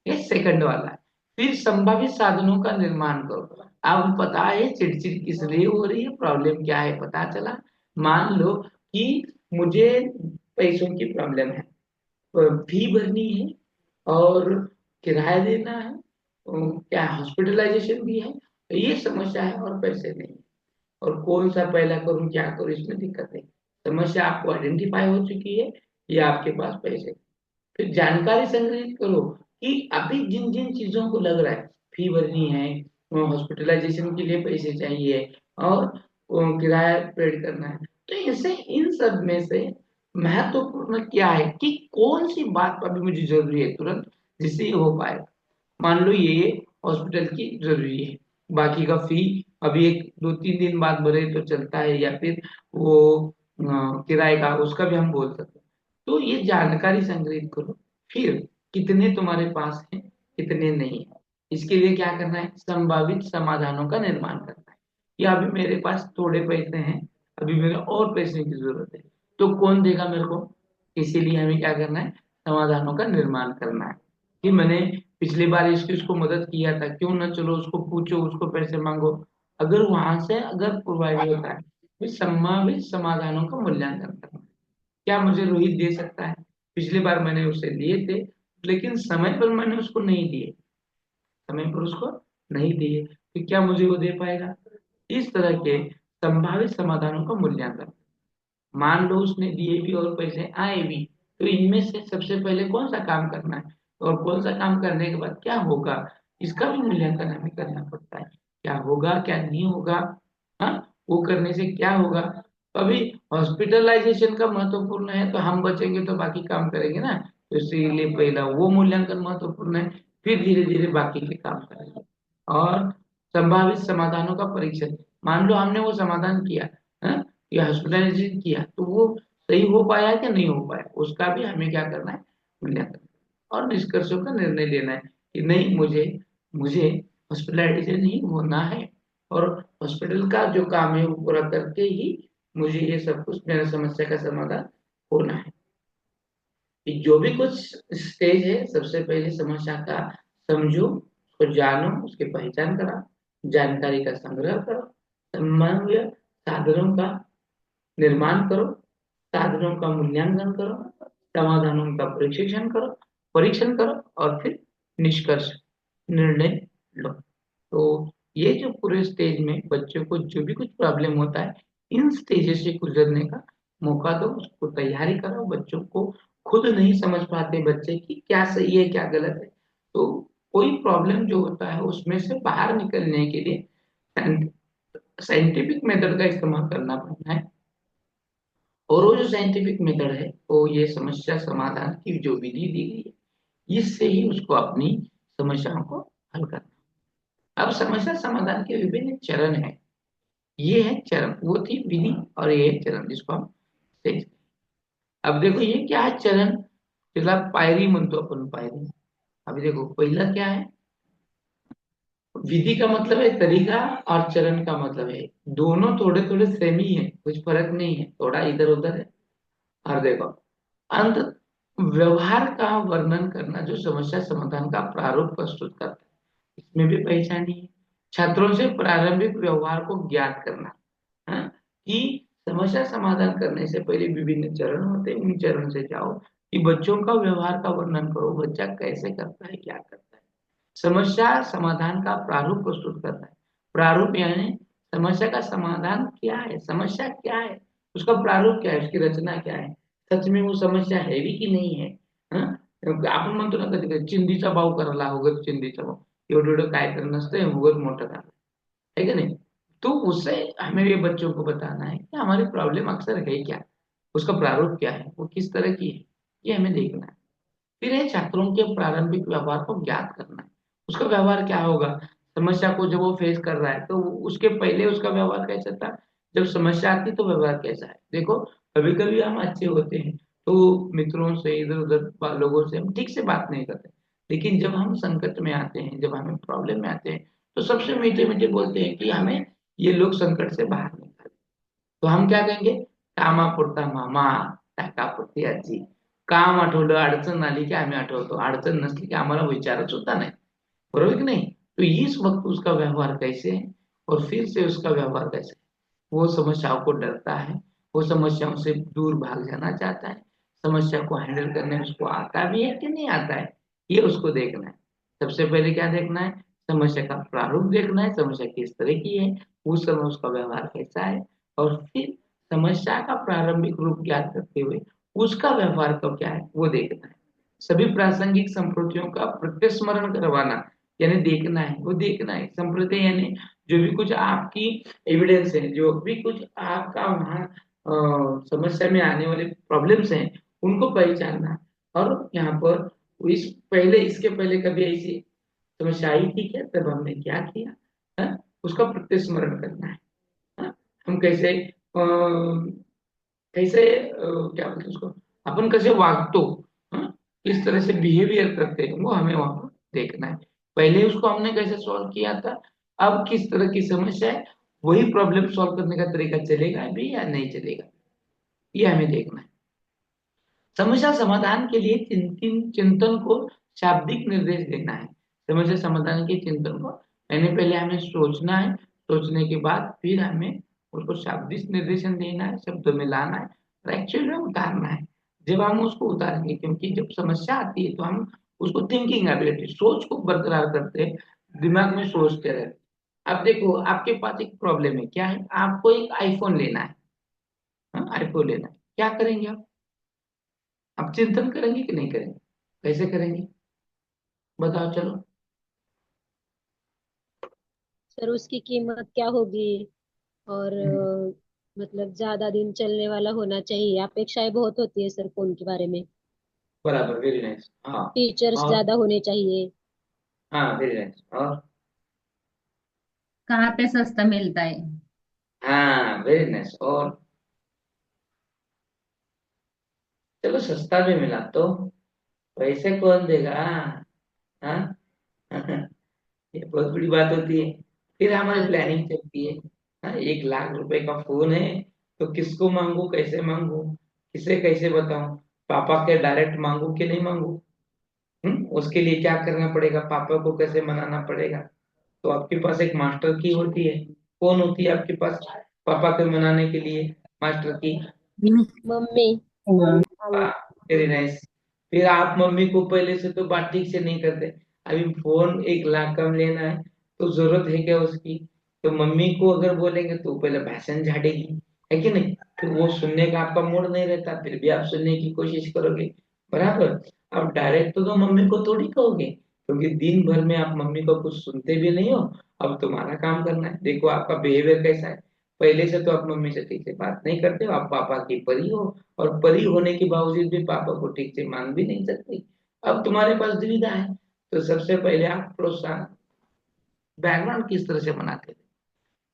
ये सेकंड वाला है। फिर संभावित साधनों का निर्माण करो। अब पता है चिड़चिड़ किस लिए हो रही है, प्रॉब्लम क्या है पता चला। मान लो कि मुझे पैसों की प्रॉब्लम है, फी भरनी है और किराया देना है, क्या हॉस्पिटलाइजेशन भी है, ये समस्या है और पैसे नहीं। और कौन सा पहला करूं क्या करूं इसमें दिक्कत है। समस्या आपको आइडेंटिफाई हो चुकी है, ये आपके पास पैसे। फिर जानकारी संग्रहित करो कि अभी जिन जिन चीजों को लग रहा है, फी भरनी है, हॉस्पिटलाइजेशन के लिए पैसे चाहिए और किराया पेड करना है, तो इसे इन सब में से महत्वपूर्ण क्या है कि कौन सी बात अभी मुझे जरूरी है तुरंत जिससे ये हो पाए। मान लो ये हॉस्पिटल की जरूरी है, बाकी का फी अभी एक दो तीन दिन बाद भरे तो चलता है, या फिर वो किराए का उसका भी हम बोल सकते हैं। तो ये जानकारी संग्रहित करो। फिर कितने तुम्हारे पास हैं, कितने नहीं है, इसके लिए क्या करना है, संभावित समाधानों का निर्माण करना है। या अभी मेरे पास थोड़े पैसे हैं, अभी मेरे और पैसे की जरूरत है, तो कौन देगा मेरे को। इसीलिए हमें क्या करना है, समाधानों का निर्माण करना है। कि मैंने पिछली बार इसको मदद किया था, क्यों ना चलो उसको पूछो, उसको पैसे मांगो। अगर वहां से अगर प्रोवाइड होता है फिर संभावित समाधानों का मूल्यांकन करना है। क्या मुझे रोहित दे सकता है, पिछली बार मैंने उसे लिए थे लेकिन समय पर मैंने उसको नहीं दिए, समय पर उसको नहीं दिए, तो क्या मुझे वो दे पाएगा। इस तरह के संभावित समाधानों का मूल्यांकन। मान लो उसने दिए भी और पैसे आए भी, तो इनमें से सबसे पहले कौन सा काम करना है और कौन सा काम करने के बाद क्या होगा, इसका भी मूल्यांकन हमें करना पड़ता है। क्या होगा क्या नहीं होगा, हाँ, वो करने से क्या होगा। अभी हॉस्पिटलाइजेशन का महत्वपूर्ण है तो हम बचेंगे तो बाकी काम करेंगे ना, तो इसीलिए पहला वो मूल्यांकन महत्वपूर्ण है, फिर धीरे धीरे बाकी के काम करेंगे। और संभावित समाधानों का परीक्षण। मान लो हमने वो समाधान किया, हाँ, या हॉस्पिटलाइजेशन किया तो वो सही हो पाया कि नहीं हो पाया, उसका भी हमें क्या करना है, मूल्यांकन और निष्कर्षों का निर्णय लेना है कि नहीं, मुझे मुझे हॉस्पिटलाइजेशन ही होना है, और हॉस्पिटल का जो काम है वो पूरा करके ही मुझे ये सब कुछ, मेरा समस्या का समाधान होना है। कि जो भी कुछ स्टेज है, सबसे पहले समस्या का समझो, उसको जानो, उसकी पहचान करा, जानकारी का संग्रह करो, संभाव्य साधनों का निर्माण करो, साधनों का मूल्यांकन करो, समाधानों का परीक्षण करो और फिर निष्कर्ष, निर्णय लो। तो ये जो पूरे स्टेज में बच्चों को जो भी कुछ प्रॉब्लम होता है, इन स्टेजेस से गुजरने का मौका दो, उसको तैयारी कराओ। बच्चों को खुद नहीं समझ पाते बच्चे कि क्या सही है क्या गलत है, तो कोई प्रॉब्लम जो होता है उसमें से बाहर निकलने के लिए साइंटिफिक मेथड का इस्तेमाल करना पड़ता है। और वो जो साइंटिफिक मेथड है, वो ये समस्या समाधान की जो विधि दी गई है, इससे ही उसको अपनी समस्याओं को हल करना। अब समस्या समाधान के विभिन्न चरण हैं। ये है चरण, वो थी विधि और ये है चरण जिसको हम स्टेज। अब देखो ये क्या है चरण, जिला पायरी म्हणतो अपन पायरी। अभी देखो पहला क्या है, विधि का मतलब है तरीका, और चरण का मतलब है, दोनों थोड़े थोड़े सेम ही है, कुछ फर्क नहीं है, थोड़ा इधर उधर है। और देखो अंत, व्यवहार का वर्णन करना जो समस्या समाधान का प्रारूप प्रस्तुत करता है, इसमें भी पहचानी है। छात्रों से प्रारंभिक व्यवहार को ज्ञात करना, हाँ, कि समस्या समाधान करने से पहले विभिन्न चरण होते हैं, उन चरण से जाओ कि बच्चों का व्यवहार का वर्णन करो, बच्चा कैसे करता है क्या करता है। समस्या समाधान का प्रारूप प्रस्तुत करता है। प्रारूप यानी समस्या का समाधान क्या है, समस्या क्या है, उसका प्रारूप क्या है, उसकी रचना क्या है, सच में वो समस्या है भी की नाही है। हं? आपण म्हणतो ना कधी कधी चिंधीचा भाव करायला उगाच चिंधीचा भाव, एवढं एवढं काय तर नसतंय उगाच मोठं करा, है कि नहीं। तो उससे हमें ये बच्चों को बताना है कि हमारी प्रॉब्लम अक्सर है क्या, उसका प्रारूप क्या है, वो किस तरह की है, ये हमें देखना है। फिर है छात्रों के प्रारंभिक व्यवहार को ज्ञात करना है, उसका व्यवहार क्या होगा, समस्या को जब वो फेस कर रहा है तो उसके पहले उसका व्यवहार कैसा था, जब समस्या आती तो व्यवहार कैसा है। देखो कभी कभी हम अच्छे होते हैं तो मित्रों से इधर उधर लोगों से हम ठीक से बात नहीं करते, लेकिन जब हम संकट में आते हैं, जब हमें प्रॉब्लम में आते हैं, तो सबसे मीठे मीठे बोलते हैं कि हमें ये लोग संकट से बाहर निकाले। तो हम क्या कहेंगे, कामापुरता मामा, टाकापुरती आजी। काम आठवलं, अडचण आली की आम्ही आठवतो, अडचण नसली की आम्हाला विचारच होता नाही, बरोबर की नहीं। तो इस वक्त उसका व्यवहार कैसे है, और फिर से उसका व्यवहार कैसे है, वो समस्याओं को डरता है, वो समस्याओं से दूर भाग जाना चाहता है, समस्या को हैंडल करने उसको आता भी है कि नहीं आता है, ये उसको देखना है। सबसे पहले क्या देखना है, समस्या का प्रारूप देखना है, समस्या किस तरह की है, उस समय उसका व्यवहार कैसा है, और फिर समस्या का प्रारंभिक रूप ज्ञात करते हुए उसका व्यवहार कब क्या है वो देखना है। सभी प्रासंगिक संप्रतियों का प्रत्यस्मरण करवाना, यानी देखना है, वो देखना है। संप्रति यानी जो भी कुछ आपकी एविडेंस है, जो भी कुछ आपका वहाँ समस्या में आने वाले प्रॉब्लम्स हैं, उनको पहचानना। और यहाँ पर इस पहले, इसके पहले कभी ऐसी समस्या आई थी क्या, तब हमने क्या किया, है? उसका प्रत्यस्मरण करना है। हाँ? हम कैसे कैसे क्या बोलते हैं उसको, अपन कैसे वागतो, हाँ? किस तरह से बिहेवियर करते हैं, वो हमें वहां पर देखना है। पहले उसको हमने कैसे सॉल्व किया था, अब किस तरह की समस्या है, वही प्रॉब्लम सॉल्व करने का तरीका चलेगा भी या नहीं चलेगा, ये हमें देखना है। समस्या समाधान के लिए चिंतन को शाब्दिक निर्देश देना है। समस्या समाधान के चिंतन को यानी पहले हमें सोचना है, सोचने के बाद फिर हमें उसको शाब्दिक निर्देशन देना है, शब्दों में लाना है और एक्चुअल में उतारना है। जब हम उसको उतारेंगे, क्योंकि जब समस्या आती है तो हम उसको थिंकिंग एबिलिटी, सोच को बरकरार करते हैं, दिमाग में सोचते रहते। अब देखो आपके पास एक प्रॉब्लम है, क्या है, आपको एक आईफोन लेना है, हाँ, आईफोन लेना है, क्या करेंगे आप चिंतन करेंगे कि नहीं करेंगे, कैसे करेंगे, बताओ चलो। सर उसकी कीमत क्या होगी, और हम्म, मतलब ज्यादा दिन चलने वाला होना चाहिए, अपेक्षाएं बहुत होती है सर फोन के बारे में। बराबर, वेरी नाइस, हाँ। फीचर्स और ज्यादा होने चाहिए। हाँ, वेरी नाइस, और कहाँ पे सस्ता मिलता है। हाँ, वेरी नाइस। और चलो सस्ता भी मिला तो पैसे कौन देगा? हाँ। ये बहुत बड़ी बात होती है। फिर हमारी हाँ जी। प्लानिंग चलती है। हाँ, 1 लाख रुपए का फोन है, तो किसको मांगू, कैसे मांगू, किसे कैसे बताऊं? पापा के डायरेक्ट मांगू कि नहीं मांगू? उसके लिए क्या करना पड़ेगा, पापा को कैसे मनाना पड़ेगा? तो आपके पास एक मास्टर की होती है। कौन होती है आपके पास पापा को मनाने के लिए मास्टर की? मम्मी। Very nice. फिर आप मम्मी को पहले से तो बात ठीक से नहीं करते। अभी फोन 1 लाख कम लेना है, तो जरूरत है क्या उसकी? तो मम्मी को अगर बोलेंगे तो पहले भाषण झाड़ेगी, है कि नहीं? फिर वो सुनने का आपका मूड नहीं रहता, फिर भी आप सुनने की कोशिश करोगे, बराबर। अब डायरेक्ट तो मम्मी को थोड़ी कहोगे, क्योंकि दिन भर में आप मम्मी को कुछ सुनते भी नहीं हो। अब तुम्हारा काम करना है। देखो आपका बिहेवियर कैसा है। पहले से तो आप मम्मी से ठीक से बात नहीं करते हो, आप पापा की परी हो, और परी होने के बावजूद भी पापा को ठीक से मान भी नहीं सकती। अब तुम्हारे पास दुविधा है। तो सबसे पहले आप प्रोत्साहन, बैकग्राउंड किस तरह से बनाते थे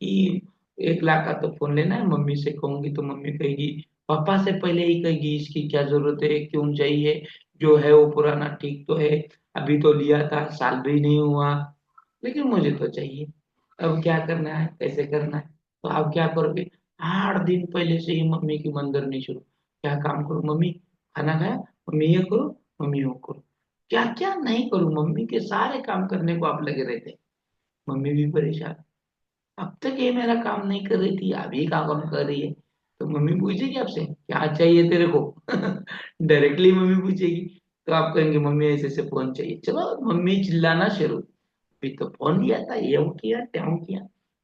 कि 1 लाख का तो फोन लेना है, मम्मी से कहूंगी तो मम्मी कहेगी, पापा से पहले ही कहेगी इसकी क्या जरूरत है, क्यों चाहिए, जो है वो पुराना ठीक तो है, अभी तो लिया था, साल भी नहीं हुआ, लेकिन मुझे तो चाहिए। अब क्या करना है, कैसे करना है? तो आप क्या करोगे? 8 दिन पहले से ही मम्मी की मंदिरनी शुरू। क्या काम करूं मम्मी? खाना खाया? मम्मी ये करो, मम्मी वो करो। क्या क्या नहीं करूं, मम्मी के सारे काम करने को आप लगे रहते। मम्मी भी परेशान, अब तक ये मेरा काम नहीं कर रही थी, अभी का काम कर रही है। तो मम्मी पूछेगी आपसे क्या चाहिए तेरे को? डायरेक्टली मम्मी पूछेगी। तो आप कहेंगे मम्मी ऐसे ऐसे फोन चाहिए, चलो मम्मी चिल्लाना शुरू। अभी तो फोन लिया था, ये किया त्यों किया।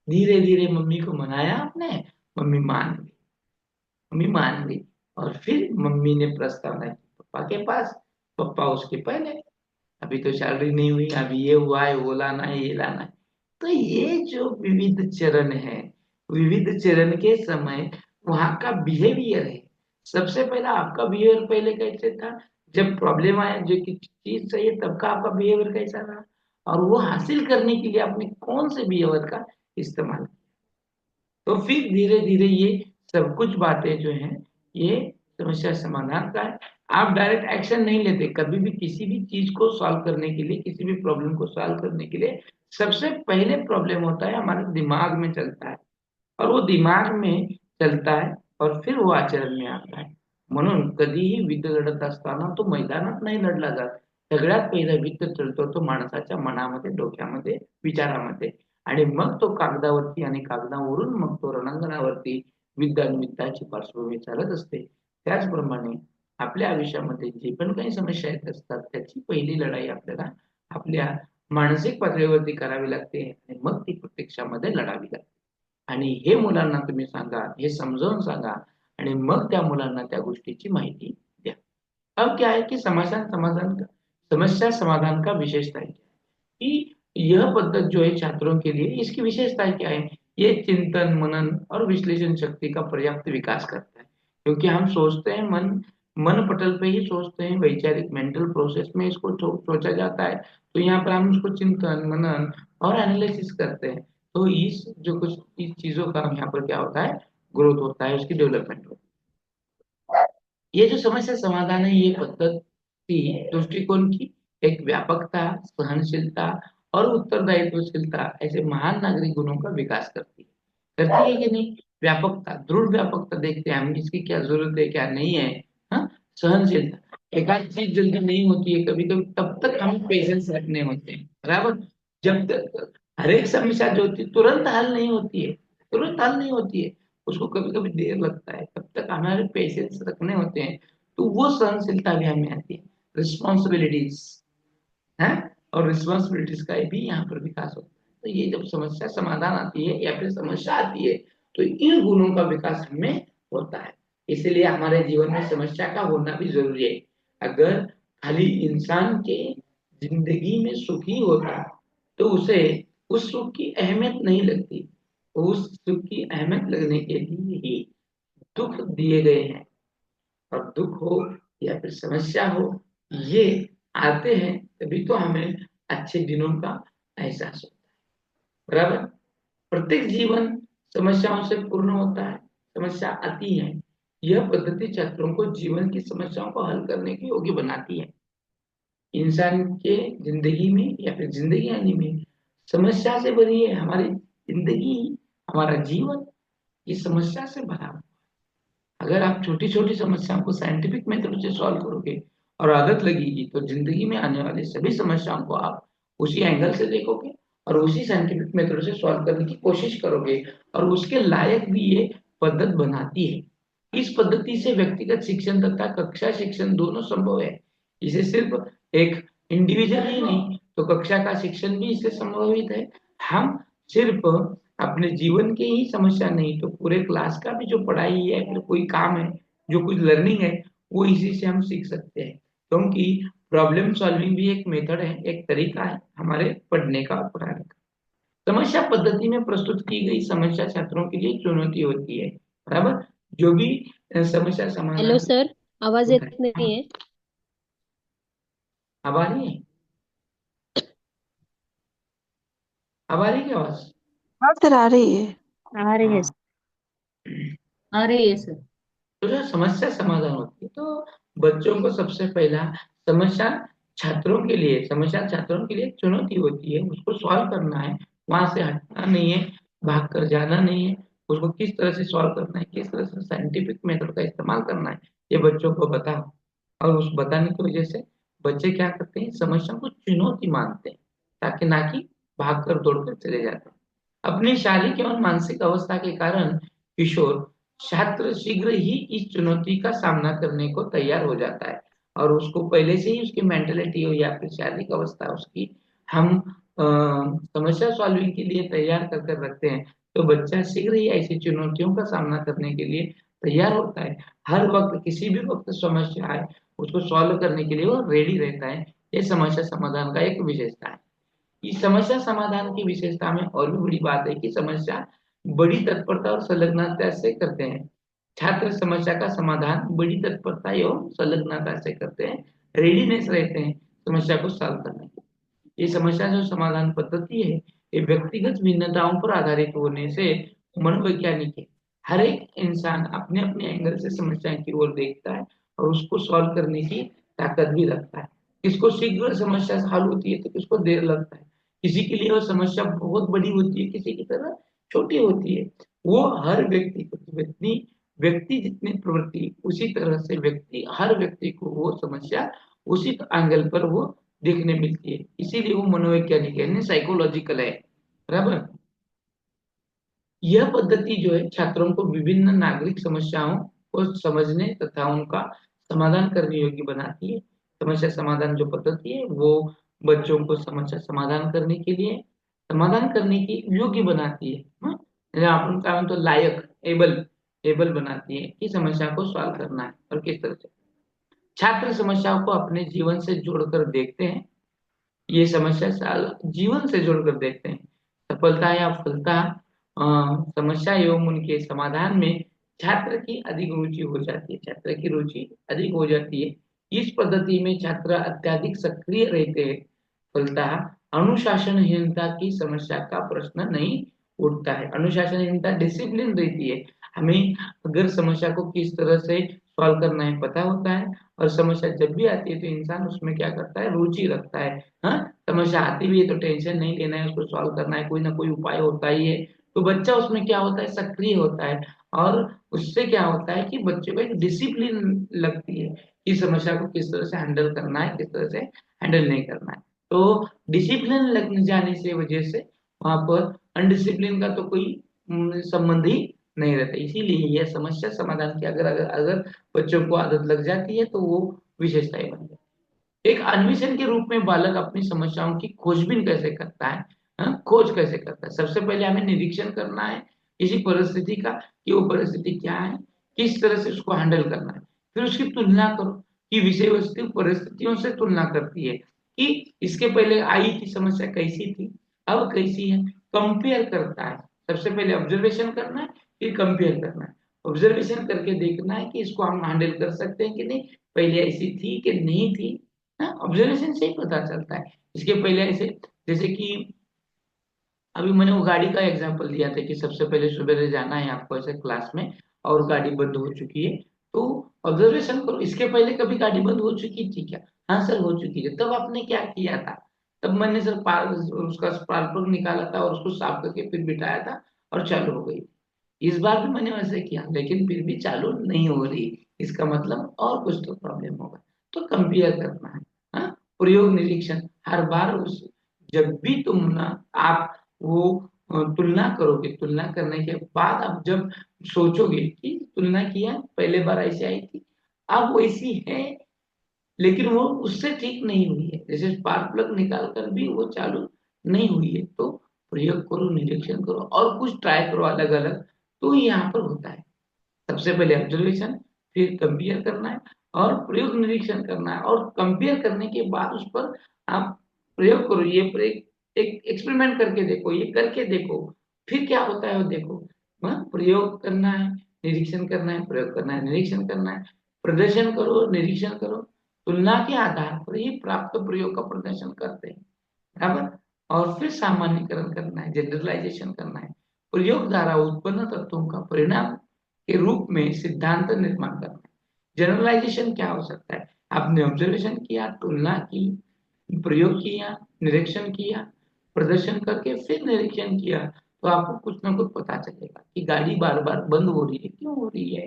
धीरे धीरे मम्मी को मनाया आपने, मम्मी मान गई। मम्मी मान गई, और फिर मम्मी ने प्रस्ताव रखा पापा के पास। पापा उसके पहले, अभी तो सैलरी नहीं हुई, अभी ये हुआ है, वो लाना है, ये लाना है। तो ये जो विविध चरण है, विविध चरण के समय वहां का बिहेवियर है। सबसे पहला आपका बिहेवियर पहले कैसे था? जब प्रॉब्लम आया, जो कि चीज चाहिए, तब का आपका बिहेवियर कैसा रहा? और वो हासिल करने के लिए आपने कौन से बिहेवियर का इस्तेमाल किया? तो फिर धीरे धीरे ये सब कुछ बातें जो हैं, ये समस्या समाधान का है। आप डायरेक्ट एक्शन नहीं लेते कभी भी, किसी भी चीज को सॉल्व करने के लिए, किसी भी प्रॉब्लम को सॉल्व करने के लिए सबसे पहले प्रॉब्लम होता है हमारे दिमाग में चलता है, और वो दिमाग में चलता है और फिर वो आचरण में आता आहे. म्हणून कधीही युद्ध लढत असताना तो मैदानात नाही लढला जात. सगळ्यात पहिला युद्ध चलतो तो माणसाच्या मनामध्ये, डोक्यामध्ये, विचारामध्ये, आणि मग तो कागदावरती, आणि कागदावरून मग तो रणांगणावरती युद्ध आणि युद्धाची पार्श्वभूमी चालत असते. त्याचप्रमाणे आपल्या आयुष्यामध्ये जे पण काही समस्या येत असतात त्याची पहिली लढाई आपल्याला आपल्या मानसिक पातळीवरती करावी लागते, आणि मग ती प्रत्यक्षामध्ये लढावी लागते. आणि हे मुलांना तुम्ही सांगा, हे समजावून सांगा, आणि मग त्या मुलांना त्या गोष्टीची माहिती द्या. अब क्या है कि समस्या समाधान का विशेषता है कि यह पद्धत जो है छात्रों के लिए, इसकी विशेषताएं क्या है? ये चिंतन, मनन और विश्लेषण शक्ति का पर्याप्त विकास करता है। क्योंकि हम सोचते हैं, मन मन पटल पे ही सोचते हैं, वैचारिक मेंटल प्रोसेस में इसको सोचा जाता है। तो यहाँ पर हम उसको चिंतन, मनन और एनालिसिस करते हैं। तो इस जो कुछ इस चीजों का यहाँ पर क्या होता है, ग्रोथ होता है, उसकी डेवलपमेंट होती है। ये जो समस्या समाधान है, ये पद्धति दृष्टिकोण की एक व्यापकता, सहनशीलता और उत्तरदायित्वशीलता ऐसे महान नागरिक गुणों का विकास करती है कि नहीं? व्यापकता, दृढ़ व्यापकता देखते हैं हम, इसकी क्या जरूरत है, क्या नहीं है। हाँ, सहनशीलता, एक आध चीज जल्दी नहीं होती है कभी कभी, तब तक हमें पेशेंस रखने होते हैं, बराबर। जब तक हर एक समस्या जो होती है तुरंत हल नहीं होती है, तुरंत हल नहीं होती है, उसको कभी कभी देर लगता है, तब तक हमारे पेशेंस रखने होते हैं। तो वो सहनशीलता भी हमें आती है। रिस्पॉन्सिबिलिटीज है, और रिस्पॉन्सिबिलिटीज का भी यहाँ पर विकास होता है। तो ये जब समस्या समाधान आती है या फिर समस्या आती है, तो इन गुणों का विकास हमें होता है। इसलिए हमारे जीवन में समस्या का होना भी जरूरी है। अगर खाली इंसान के जिंदगी में सुखी होता, तो उसे उस सुख की अहमियत नहीं लगती। उस सुख की अहमियत लगने के लिए ही दुख दिए गए हैं। और दुख हो या फिर समस्या हो, ये आते हैं तभी तो हमें अच्छे दिनों का एहसास होता है, बराबर। प्रत्येक जीवन समस्याओं से पूर्ण होता है, समस्या आती है। यह पद्धति छात्रों को जीवन की समस्याओं को हल करने के योग्य बनाती है। इंसान के जिंदगी में या फिर जिंदगी आने में समस्या से भरी है। हमारी जिंदगी, हमारा जीवन ये समस्या से भरा हुआ। अगर आप छोटी छोटी समस्याओं को साइंटिफिक मेथड से सॉल्व करोगे और आदत लगेगी, तो जिंदगी में आने वाली सभी समस्याओं को आप उसी एंगल से देखोगे और उसी साइंटिफिक मेथड से सॉल्व करने की कोशिश करोगे, और उसके लायक भी ये पद्धत बनाती है। इस पद्धति से व्यक्तिगत शिक्षण तथा कक्षा शिक्षण दोनों संभव है। इसे सिर्फ एक इंडिविजुअल ही नहीं, तो कक्षा का शिक्षण भी इससे संभवित है। हम सिर्फ अपने जीवन की ही समस्या नहीं, तो पूरे क्लास का भी जो पढ़ाई है, फिर कोई काम है, जो कुछ लर्निंग है, वो इसी से हम सीख सकते हैं। क्योंकि प्रॉब्लम सॉल्विंग भी एक मेथड है, एक तरीका है हमारे पढ़ने का और पढ़ाने का। समस्या पद्धति में प्रस्तुत की गई समस्या छात्रों के लिए चुनौती होती है, बराबर। जो भी समस्या हेलो समाधान सर, आवाज होता येत है। नहीं है। अब आ रही है? अब आ रही है क्या आवाज? हाँ सर, आ रही है। आ रही है। हाँ। अरे ये सर। तो जो समस्या समाधान होती है, तो बच्चों को सबसे पहला समस्या समस्या छात्रों के लिए एक चुनौती होती है। उसको सॉल्व करना है, वहां से हटना नहीं है, भाग कर जाना नहीं है। उसको किस तरह से सॉल्व करना है, किस तरह से साइंटिफिक मेथड का इस्तेमाल करना है, ये बच्चों को बताओ। और उस बताने की वजह से बच्चे क्या करते हैं, समस्या को चुनौती मानते हैं, ताकि ना कि भाग कर दौड़ कर चले जाते हैं। अपनी शारीरिक एवं मानसिक अवस्था के कारण किशोर छात्र शीघ्र ही इस चुनौती का सामना करने को तैयार हो जाता है, और उसको पहले से ही उसकी मेंटेलिटी हो या फिर शारीरिक अवस्था उसकी हम समस्या सॉल्विंग के लिए तैयार कर कर रखते हैं, तो बच्चा शीघ्र ही ऐसी चुनौतियों का सामना करने के लिए तैयार होता है। हर वक्त, किसी भी वक्त समस्या आए, उसको सॉल्व करने के लिए वो रेडी रहता है। ये समस्या समाधान का एक विशेषता है। इस समस्या समाधान की विशेषता में और भी बड़ी बात है कि समस्या बड़ी तत्परता और संलग्नता से करते हैं। छात्र समस्या का समाधान बड़ी तत्परता एवं संलग्नता से करते हैं, रेडीनेस रहते हैं समस्या को सॉल्व करने की। ये समस्या जो समाधान पद्धति है, ये व्यक्तिगत भिन्नताओं पर आधारित होने से मनोवैज्ञानिक है। हर एक इंसान अपने अपने एंगल से समस्या की ओर देखता है और उसको सॉल्व करने की ताकत भी रखता है। किसको शीघ्र समस्या हल होती है, तो किसको देर लगता है। किसी के लिए वो समस्या बहुत बड़ी होती है, किसी की तरह छोटी होती है। वो हर व्यक्ति को व्यक्ति जितनी प्रवृत्ति, उसी तरह से हर व्यक्ति को वो समस्या उसी एंगल पर वो देखने मिलती है। इसीलिए वो मनोवैज्ञानिक है, साइकोलॉजिकल है, बराबर। यह पद्धति जो है छात्रों को विभिन्न नागरिक समस्याओं को समझने तथा उनका समाधान करने योग्य बनाती है। समस्या समाधान जो पद्धति है, वो बच्चों को समस्या समाधान करने की योग्य बनाती है। या अपन का तो लायक, एबल एबल बनाती है कि समस्या को सॉल्व करना है और किस तरह से। छात्र समस्याओं को अपने जीवन से जोड़कर देखते हैं। ये समस्या साल जीवन से जोड़कर देखते हैं। सफलता या फलता समस्या एवं उनके समाधान में छात्र की अधिक रुचि हो जाती है, छात्र की रुचि अधिक हो जाती है। इस पद्धति में छात्र अत्यधिक सक्रिय रहते हैं। फलता अनुशासनहीनता की समस्या का प्रश्न नहीं उठता है। अनुशासनहीनता डिसिप्लिन रहती है। हमें अगर समस्या को किस तरह से सॉल्व करना है पता होता है, और समस्या जब भी आती है तो इंसान उसमें क्या करता है, रुचि रखता है। हाँ, समस्या आती भी है तो टेंशन नहीं लेना है, उसको सॉल्व करना है, कोई ना कोई उपाय होता ही है। तो बच्चा उसमें क्या होता है, सक्रिय होता है। और उससे क्या होता है कि बच्चे को एक डिसिप्लिन लगती है कि समस्या को किस तरह से हैंडल करना है, किस तरह से हैंडल नहीं करना है। तो डिसिप्लिन लग जाने से वजह से वहां पर अनडिसिप्लिन का तो कोई संबंध ही नहीं रहता। इसीलिए यह समस्या समाधान की अगर अगर अगर बच्चों को आदत लग जाती है तो वो विशेषताएं बन जाती है। एक अन्वेषण के रूप में बालक अपनी समस्याओं की खोजबीन कैसे करता है, खोज कैसे करता है। सबसे पहले हमें निरीक्षण करना है किसी परिस्थिति का, कि वो परिस्थिति क्या है, किस तरह से उसको हैंडल करना है। फिर उसकी तुलना करो कि विषय वस्तु परिस्थितियों से तुलना करती है कि इसके पहले आई थी समस्या कैसी थी, अब कैसी है, कंपेयर करता है। सबसे पहले ऑब्जर्वेशन करना है, फिर कंपेयर करना है। ऑब्जर्वेशन करके देखना है कि इसको हम हैंडल कर सकते हैं कि नहीं, पहले ऐसी थी कि नहीं थी। ऑब्जर्वेशन से ही पता चलता है। इसके पहले ऐसे, जैसे कि अभी मैंने वो गाड़ी का एग्जांपल दिया था कि सबसे पहले सवेरे जाना है आपको ऐसे क्लास में और गाड़ी बंद हो चुकी है, तो ऑब्जर्वेशन करो इसके पहले कभी गाड़ी बंद हो चुकी थी क्या? हाँ सर हो चुकी है। तब आपने क्या किया था? तब मैंने सर उसका स्पार्क प्लग निकाला था और उसको साफ करके फिर बिठाया था और चालू हो गई। इस बार भी मैंने वैसे किया लेकिन फिर भी चालू नहीं हो रही, इसका मतलब और कुछ तो प्रॉब्लम होगा। तो कंपेयर करना है। हाँ, प्रयोग निरीक्षण हर बार उस जब भी तुम ना आप वो तुलना करोगे, तुलना करने के बाद आप जब सोचोगे कि तुलना किया पहले बार ऐसी आई थी अब वैसी है लेकिन वो उससे ठीक नहीं हुई है, जैसे स्पार्क प्लग निकाल कर भी वो चालू नहीं हुई है, तो प्रयोग करो, निरीक्षण करो और कुछ ट्राई करो अलग अलग। तो यहाँ पर होता है सबसे पहले ऑब्जर्वेशन, फिर कंपेयर करना है और प्रयोग निरीक्षण करना है और कंपेयर करने के बाद उस पर आप प्रयोग करो। ये एक एक्सपेरिमेंट करके देखो, ये करके देखो फिर क्या होता है वो देखो। हाँ, प्रयोग करना है, निरीक्षण करना है, प्रयोग करना है, निरीक्षण करना है, प्रदर्शन करो, निरीक्षण करो, तुलना के आधार पर ही प्राप्त प्रयोग का प्रदर्शन करते हैं। बराबर। और फिर सामान्यीकरण करना है, जनरलाइजेशन करना है, प्रयोग द्वारा उत्पन्न तत्वों का परिणाम के रूप में सिद्धांत निर्माण करना है। जनरलाइजेशन क्या हो सकता है? आपने ऑब्जर्वेशन किया, तुलना की, प्रयोग किया, निरीक्षण किया, प्रदर्शन करके फिर निरीक्षण किया, तो आपको कुछ ना कुछ पता चलेगा कि गाड़ी बार बार बंद हो रही है, क्यों हो रही है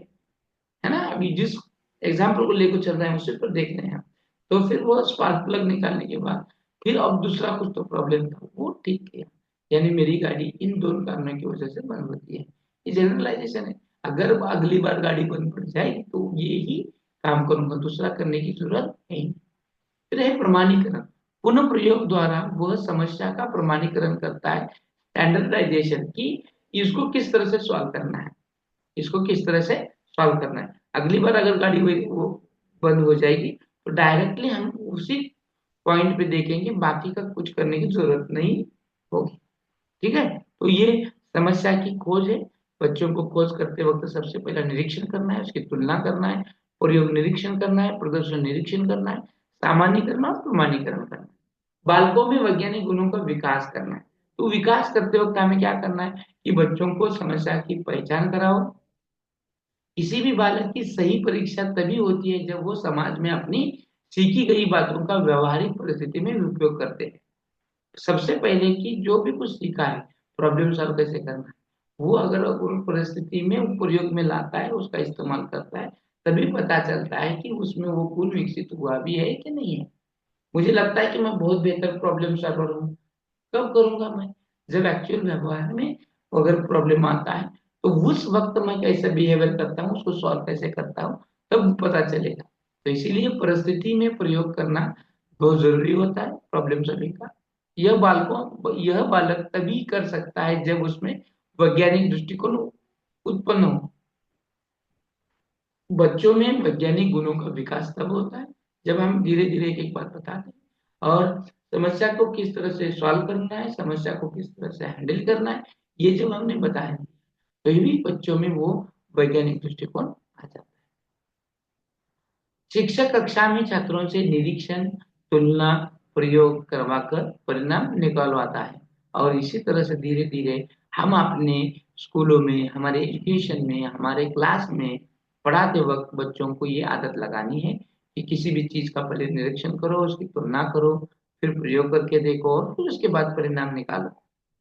ना? अभी जिस एग्जाम्पल को लेकर चल रहे हैं उसी पर देख रहे हैं आप। तो फिर वो स्पार्क प्लग निकालने के बाद फिर अब दूसरा कुछ तो प्रॉब्लम था वो ठीक किया, यानी मेरी गाड़ी इन दोनों कारणों की वजह से बंद होती है। ये जनरलाइजेशन है। अगर अगली बार गाड़ी बंद पड़ जाएगी तो ये ही काम करूंगा, दूसरा करने की जरूरत नहीं। फिर है प्रमाणीकरण। पुनः प्रयोग द्वारा वह समस्या का प्रमाणीकरण करता है, स्टैंडर्डाइजेशन की इसको किस तरह से सॉल्व करना है, इसको किस तरह से सॉल्व करना है। अगली बार अगर गाड़ी वो बंद हो जाएगी तो डायरेक्टली हम उसी पॉइंट पे देखेंगे, बाकी का कुछ करने की जरूरत नहीं होगी। ठीक है, तो ये समस्या की खोज है। बच्चों को खोज करते वक्त सबसे पहला निरीक्षण करना है, उसकी तुलना करना है, प्रयोग निरीक्षण करना है, प्रदर्शन निरीक्षण करना है, सामान्यीकरण और प्रमाणीकरण करना है। बालकों में वैज्ञानिक गुणों का विकास करना है। तो विकास करते वक्त हमें क्या करना है कि बच्चों को समस्या की पहचान कराओ। किसी भी बालक की सही परीक्षा तभी होती है जब वो समाज में अपनी सीखी गई बातों का व्यवहारिक परिस्थिति में उपयोग करते हैं। सबसे पहले कि जो भी कुछ सीखा है, प्रॉब्लम सॉल्व कैसे करना है, वो अगर उन परिस्थिति में प्रयोग में लाता है, उसका इस्तेमाल करता है, तभी पता चलता है कि उसमें वो गुण विकसित हुआ भी है कि नहीं है। मुझे लगता है कि मैं बहुत बेहतर प्रॉब्लम सॉल्वर हूँ, कब करूंगा मैं? जब एक्चुअल व्यवहार में अगर प्रॉब्लम आता है तो उस वक्त मैं कैसे बिहेवियर करता हूँ, उसको सॉल्व कैसे करता हूँ, तब पता चलेगा। तो इसीलिए परिस्थिति में प्रयोग करना बहुत जरूरी होता है प्रॉब्लम सॉल्विंग का। यह बालक तभी कर सकता है जब उसमें वैज्ञानिक दृष्टिकोण उत्पन्न हो। बच्चों में वैज्ञानिक गुणों का विकास तब होता है जब हम धीरे धीरे एक एक बात बताते हैं और समस्या को किस तरह से सॉल्व करना है, समस्या को किस तरह से हैंडल करना है, ये जब हमने बताया तो भी बच्चों में वो वैज्ञानिक दृष्टिकोण आ जाता है। शिक्षक कक्षा में छात्रों से निरीक्षण, तुलना, प्रयोग करवाकर परिणाम निकलवाता है और इसी तरह से धीरे धीरे हम अपने स्कूलों में, हमारे एजुकेशन में, हमारे क्लास में पढ़ाते वक्त बच्चों को ये आदत लगानी है कि किसी भी चीज का पहले निरीक्षण करो, उसकी तुलना करो, फिर प्रयोग करके देखो और फिर उसके बाद परिणाम निकालो।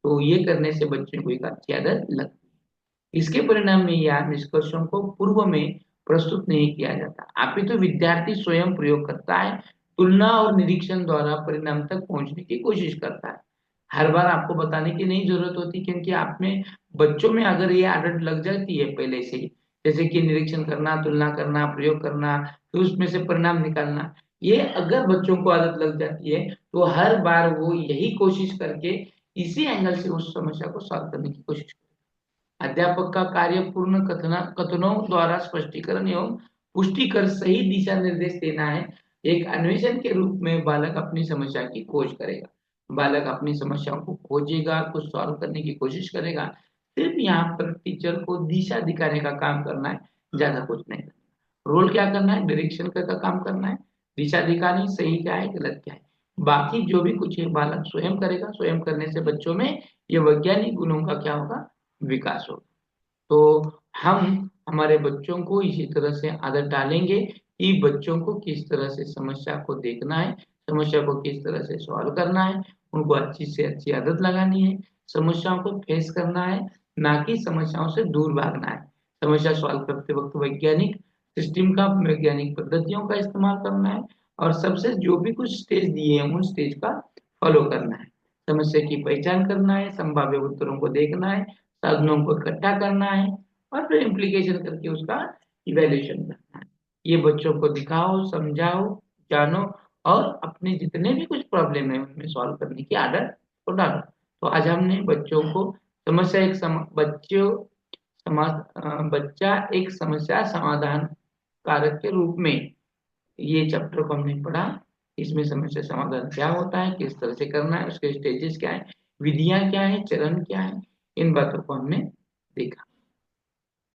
तो ये करने से बच्चों को एक अच्छी आदत लगती है। इसके परिणाम में या निष्कर्षों को पूर्व में प्रस्तुत नहीं किया जाता, अपितु विद्यार्थी स्वयं प्रयोग करता है, तुलना और निरीक्षण द्वारा परिणाम तक पहुंचने की कोशिश करता है। हर बार आपको बताने की नहीं जरूरत होती, क्योंकि आप में बच्चों में अगर ये आदत लग जाती है पहले से ही, जैसे कि निरीक्षण करना, तुलना करना, प्रयोग करना, फिर उसमें से परिणाम निकालना, ये अगर बच्चों को आदत लग जाती है तो हर बार वो यही कोशिश करके इसी एंगल से उस समस्या को सॉल्व करने की कोशिश करते हैं। अध्यापक का कार्य पूर्ण कथनों द्वारा स्पष्टीकरण एवं पुष्टि कर सही दिशा निर्देश देना है। एक अन्वेषण के रूप में बालक अपनी समस्या की खोज करेगा, बालक अपनी समस्याओं को खोजेगा, कुछ सॉल्व करने की कोशिश करेगा। सिर्फ यहाँ पर टीचर को दिशा दिखाने का काम करना है, ज्यादा कुछ नहीं करना। रोल क्या करना है? डायरेक्शन का काम करना है, दिशा दिखानी, सही क्या है गलत क्या है। बाकी जो भी कुछ है बालक स्वयं करेगा, स्वयं करने से बच्चों में ये वैज्ञानिक गुणों का क्या होगा, विकास होगा। तो हम हमारे बच्चों को इसी तरह से आदत डालेंगे कि बच्चों को किस तरह से समस्या को देखना है, समस्या को किस तरह से सॉल्व करना है, उनको अच्छी से अच्छी आदत लगानी है, समस्याओं को फेस करना है, ना कि समस्याओं से दूर भागना है। समस्या सॉल्व करते वक्त वैज्ञानिक सिस्टम का, वैज्ञानिक पद्धतियों का इस्तेमाल करना है, और सबसे जो भी कुछ स्टेज दिए हैं उन स्टेज का फॉलो करना है। समस्या की पहचान करना है, संभाव्य उत्तरों को देखना है, साधनों को इकट्ठा करना है, और फिर इम्प्लीकेशन करके उसका इवैल्यूएशन करना है। ये बच्चों को दिखाओ, समझाओ, जानो, और अपने जितने भी कुछ प्रॉब्लम है उनमें सॉल्व करने की आदत को डालो। तो आज हमने बच्चों को समस्या एक बच्चा एक समस्या समाधान कारक के रूप में, ये चैप्टर को हमने पढ़ा। इसमें समस्या समाधान क्या होता है, किस तरह से करना है, उसके स्टेजेस क्या है, विधियां क्या है, चरण क्या है, इन बातों को हमने देखा।